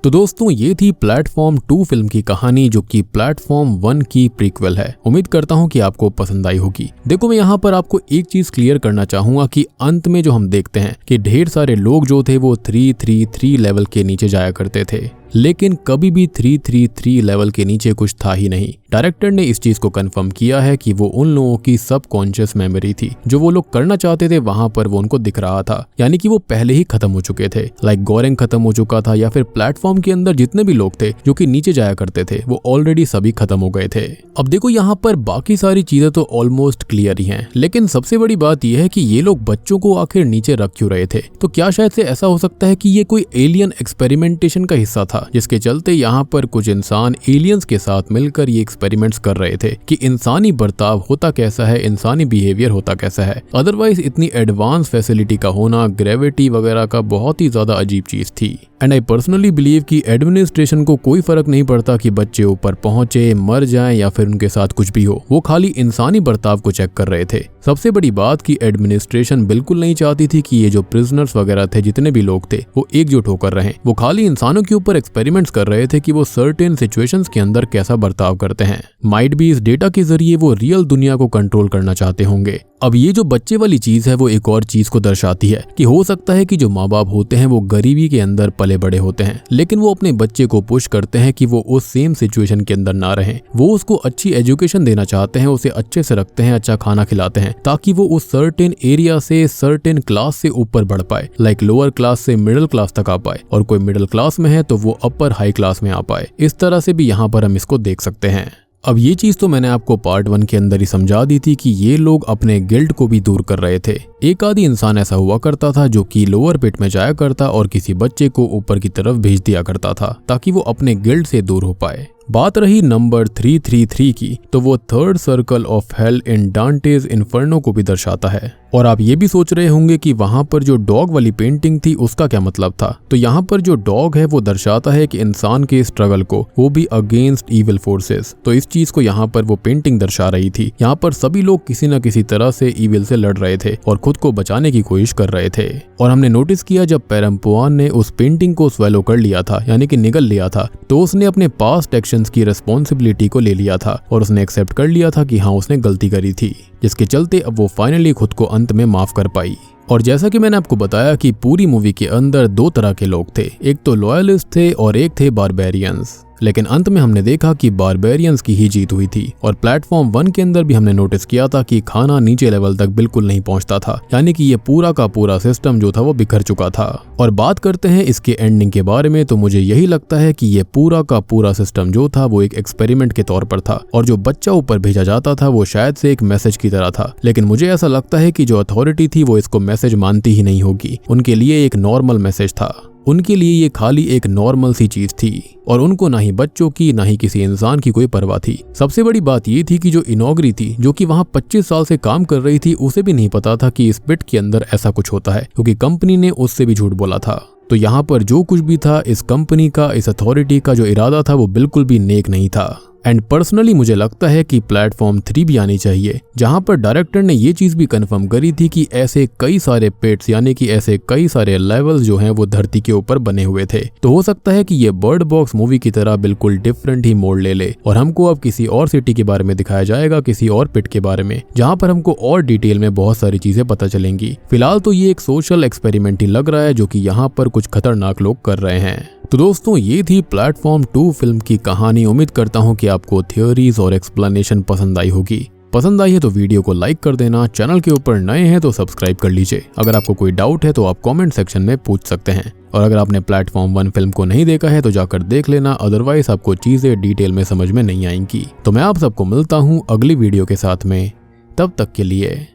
तो दोस्तों ये थी प्लेटफॉर्म 2 फिल्म की कहानी, जो कि प्लेटफॉर्म 1 की प्रीक्वल है। उम्मीद करता हूँ कि आपको पसंद आई होगी। देखो, मैं यहाँ पर आपको एक चीज क्लियर करना चाहूंगा कि अंत में जो हम देखते हैं कि ढेर सारे लोग जो थे वो 333 लेवल के नीचे जाया करते थे, लेकिन कभी भी 333 लेवल के नीचे कुछ था ही नहीं। डायरेक्टर ने इस चीज को कंफर्म किया है कि वो उन लोगों की सबकॉन्शियस मेमोरी थी। जो वो लोग करना चाहते थे वहां पर वो उनको दिख रहा था, यानी कि वो पहले ही खत्म हो चुके थे। लाइक गोरेंग खत्म हो चुका था, या फिर प्लेटफॉर्म के अंदर जितने भी लोग थे जो कि नीचे जाया करते थे वो ऑलरेडी सभी खत्म हो गए थे। अब देखो, यहाँ पर बाकी सारी चीजें तो ऑलमोस्ट क्लियर ही हैं, लेकिन सबसे बड़ी बात यह है कि ये लोग बच्चों को आखिर नीचे रख क्यों रहे थे। तो क्या शायद से ऐसा हो सकता है कि ये कोई एलियन एक्सपेरिमेंटेशन का हिस्सा था, जिसके चलते यहाँ पर कुछ इंसान एलियंस के साथ मिलकर ये एक्सपेरिमेंट्स कर रहे थे कि इंसानी बर्ताव होता कैसा है, इंसानी बिहेवियर होता कैसा है। अदरवाइज इतनी एडवांस फैसिलिटी का होना, ग्रेविटी वगैरह का बहुत ही ज्यादा अजीब चीज थी। एंड आई पर्सनली बिलीव कि एडमिनिस्ट्रेशन को कोई फर्क नहीं पड़ता कि बच्चे ऊपर पहुंचे, मर जाएं या फिर उनके साथ कुछ भी हो, वो खाली इंसानी बर्ताव को चेक कर रहे थे। सबसे बड़ी बात कि एडमिनिस्ट्रेशन बिल्कुल नहीं चाहती थी कि ये जो प्रिजनर्स वगैरह थे, जितने भी लोग थे, वो एकजुट होकर रहें। वो खाली इंसानों के ऊपर एक्सपेरिमेंट्स कर रहे थे कि वो सर्टेन सिचुएशंस के अंदर कैसा बर्ताव करते हैं। माइट भी इस डेटा के जरिए वो रियल दुनिया को कंट्रोल करना चाहते होंगे। अब ये जो बच्चे वाली चीज है वो एक और चीज को दर्शाती है कि हो सकता है कि जो माँ बाप होते हैं वो गरीबी के अंदर पले बड़े होते हैं, लेकिन वो अपने बच्चे को पुश करते हैं कि वो उस सेम सिचुएशन के अंदर ना रहें। वो उसको अच्छी एजुकेशन देना चाहते हैं, उसे अच्छे से रखते हैं, अच्छा खाना खिलाते हैं, ताकि वो उस सर्टेन एरिया से सर्टेन क्लास से ऊपर बढ़ पाए। लाइक लोअर क्लास से मिडिल क्लास तक आ पाए, और कोई मिडिल क्लास में है तो वो अपर हाई क्लास में आ पाए। इस तरह से भी यहाँ पर हम इसको देख सकते हैं। अब ये चीज तो मैंने आपको पार्ट 1 के अंदर ही समझा दी थी कि ये लोग अपने गिल्ट को भी दूर कर रहे थे। एक आदि इंसान ऐसा हुआ करता था जो कि लोअर पिट में जाया करता और किसी बच्चे को ऊपर की तरफ भेज दिया करता था, ताकि वो अपने गिल्ट से दूर हो पाए। बात रही नंबर 333 की, तो वो third circle of hell in Dante's Inferno को भी दर्शाता है। और आप ये भी सोच रहे होंगे कि वहां पर जो डॉग वाली पेंटिंग थी उसका क्या मतलब था। तो यहाँ पर जो डॉग है वो दर्शाता है कि इंसान के स्ट्रगल को, वो भी अगेंस्ट इविल फोर्सेस। तो इस चीज को यहाँ पर वो पेंटिंग दर्शा रही थी। यहाँ पर सभी लोग किसी न किसी तरह से इविल से लड़ रहे थे और खुद को बचाने की कोशिश कर रहे थे। और हमने नोटिस किया जब पेरम्पुआन ने उस पेंटिंग को स्वेलो कर लिया था, यानी कि निगल लिया था, तो उसने अपने पास्ट एक्शंस की रिस्पॉन्सिबिलिटी को ले लिया था और उसने एक्सेप्ट कर लिया था कि हाँ उसने गलती करी थी, जिसके चलते अब वो फाइनली खुद को अंत में माफ कर पाई। और जैसा कि मैंने आपको बताया कि पूरी मूवी के अंदर 2 तरह के लोग थे, एक तो लॉयलिस्ट थे और एक थे बारबेरियंस। लेकिन अंत में हमने देखा कि बारबेरियंस की ही जीत हुई थी। और प्लेटफॉर्म 1 के अंदर भी हमने नोटिस किया था कि खाना नीचे लेवल तक बिल्कुल नहीं पहुंचता था, यानी कि ये पूरा का पूरा सिस्टम जो था वो बिखर चुका था। और बात करते हैं इसके एंडिंग के बारे में, तो मुझे यही लगता है कि ये पूरा का पूरा सिस्टम जो था वो एक एक्सपेरिमेंट के तौर पर था, और जो बच्चा ऊपर भेजा जाता था वो शायद से एक मैसेज की तरह था। लेकिन मुझे ऐसा लगता है कि जो अथॉरिटी थी वो इसको मैसेज मानती ही नहीं होगी। उनके लिए एक नॉर्मल मैसेज था, उनके लिए ये खाली एक नॉर्मल सी चीज थी, और उनको ना ही बच्चों की ना ही किसी इंसान की कोई परवाह थी। सबसे बड़ी बात ये थी कि जो इनॉग्री थी, जो कि वहां 25 साल से काम कर रही थी, उसे भी नहीं पता था कि इस पिट के अंदर ऐसा कुछ होता है, क्योंकि कंपनी ने उससे भी झूठ बोला था। तो यहाँ पर जो कुछ भी था, इस कंपनी का, इस अथॉरिटी का जो इरादा था वो बिल्कुल भी नेक नहीं था। एंड पर्सनली मुझे लगता है कि प्लेटफॉर्म 3 भी आनी चाहिए, जहां पर डायरेक्टर ने ये चीज भी कंफर्म करी थी कि ऐसे कई सारे पेट्स, यानी कि ऐसे कई सारे लेवल्स जो हैं वो धरती के ऊपर बने हुए थे। तो हो सकता है कि ये बर्ड बॉक्स मूवी की तरह बिल्कुल डिफरेंट ही मोड़ ले ले, और हमको अब किसी और सिटी के बारे में दिखाया जाएगा, किसी और पिट के बारे में, जहां पर हमको और डिटेल में बहुत सारी चीजें पता चलेंगी। फिलहाल तो ये एक सोशल एक्सपेरिमेंट ही लग रहा है, जो कि यहाँ पर कुछ खतरनाक लोग कर रहे हैं। तो दोस्तों, ये थी प्लेटफॉर्म 2 फिल्म की कहानी। उम्मीद करता हूँ कि आपको थियोरीज और एक्सप्लेनेशन पसंद आई होगी। पसंद आई है तो वीडियो को लाइक कर देना, चैनल के ऊपर नए हैं तो सब्सक्राइब कर लीजिए। अगर आपको कोई डाउट है तो आप कमेंट सेक्शन में पूछ सकते हैं, और अगर आपने प्लेटफॉर्म 1 फिल्म को नहीं देखा है तो जाकर देख लेना, अदरवाइज आपको चीजें डिटेल में समझ में नहीं आएंगी। तो मैं आप सबको मिलता हूँ अगली वीडियो के साथ में, तब तक के लिए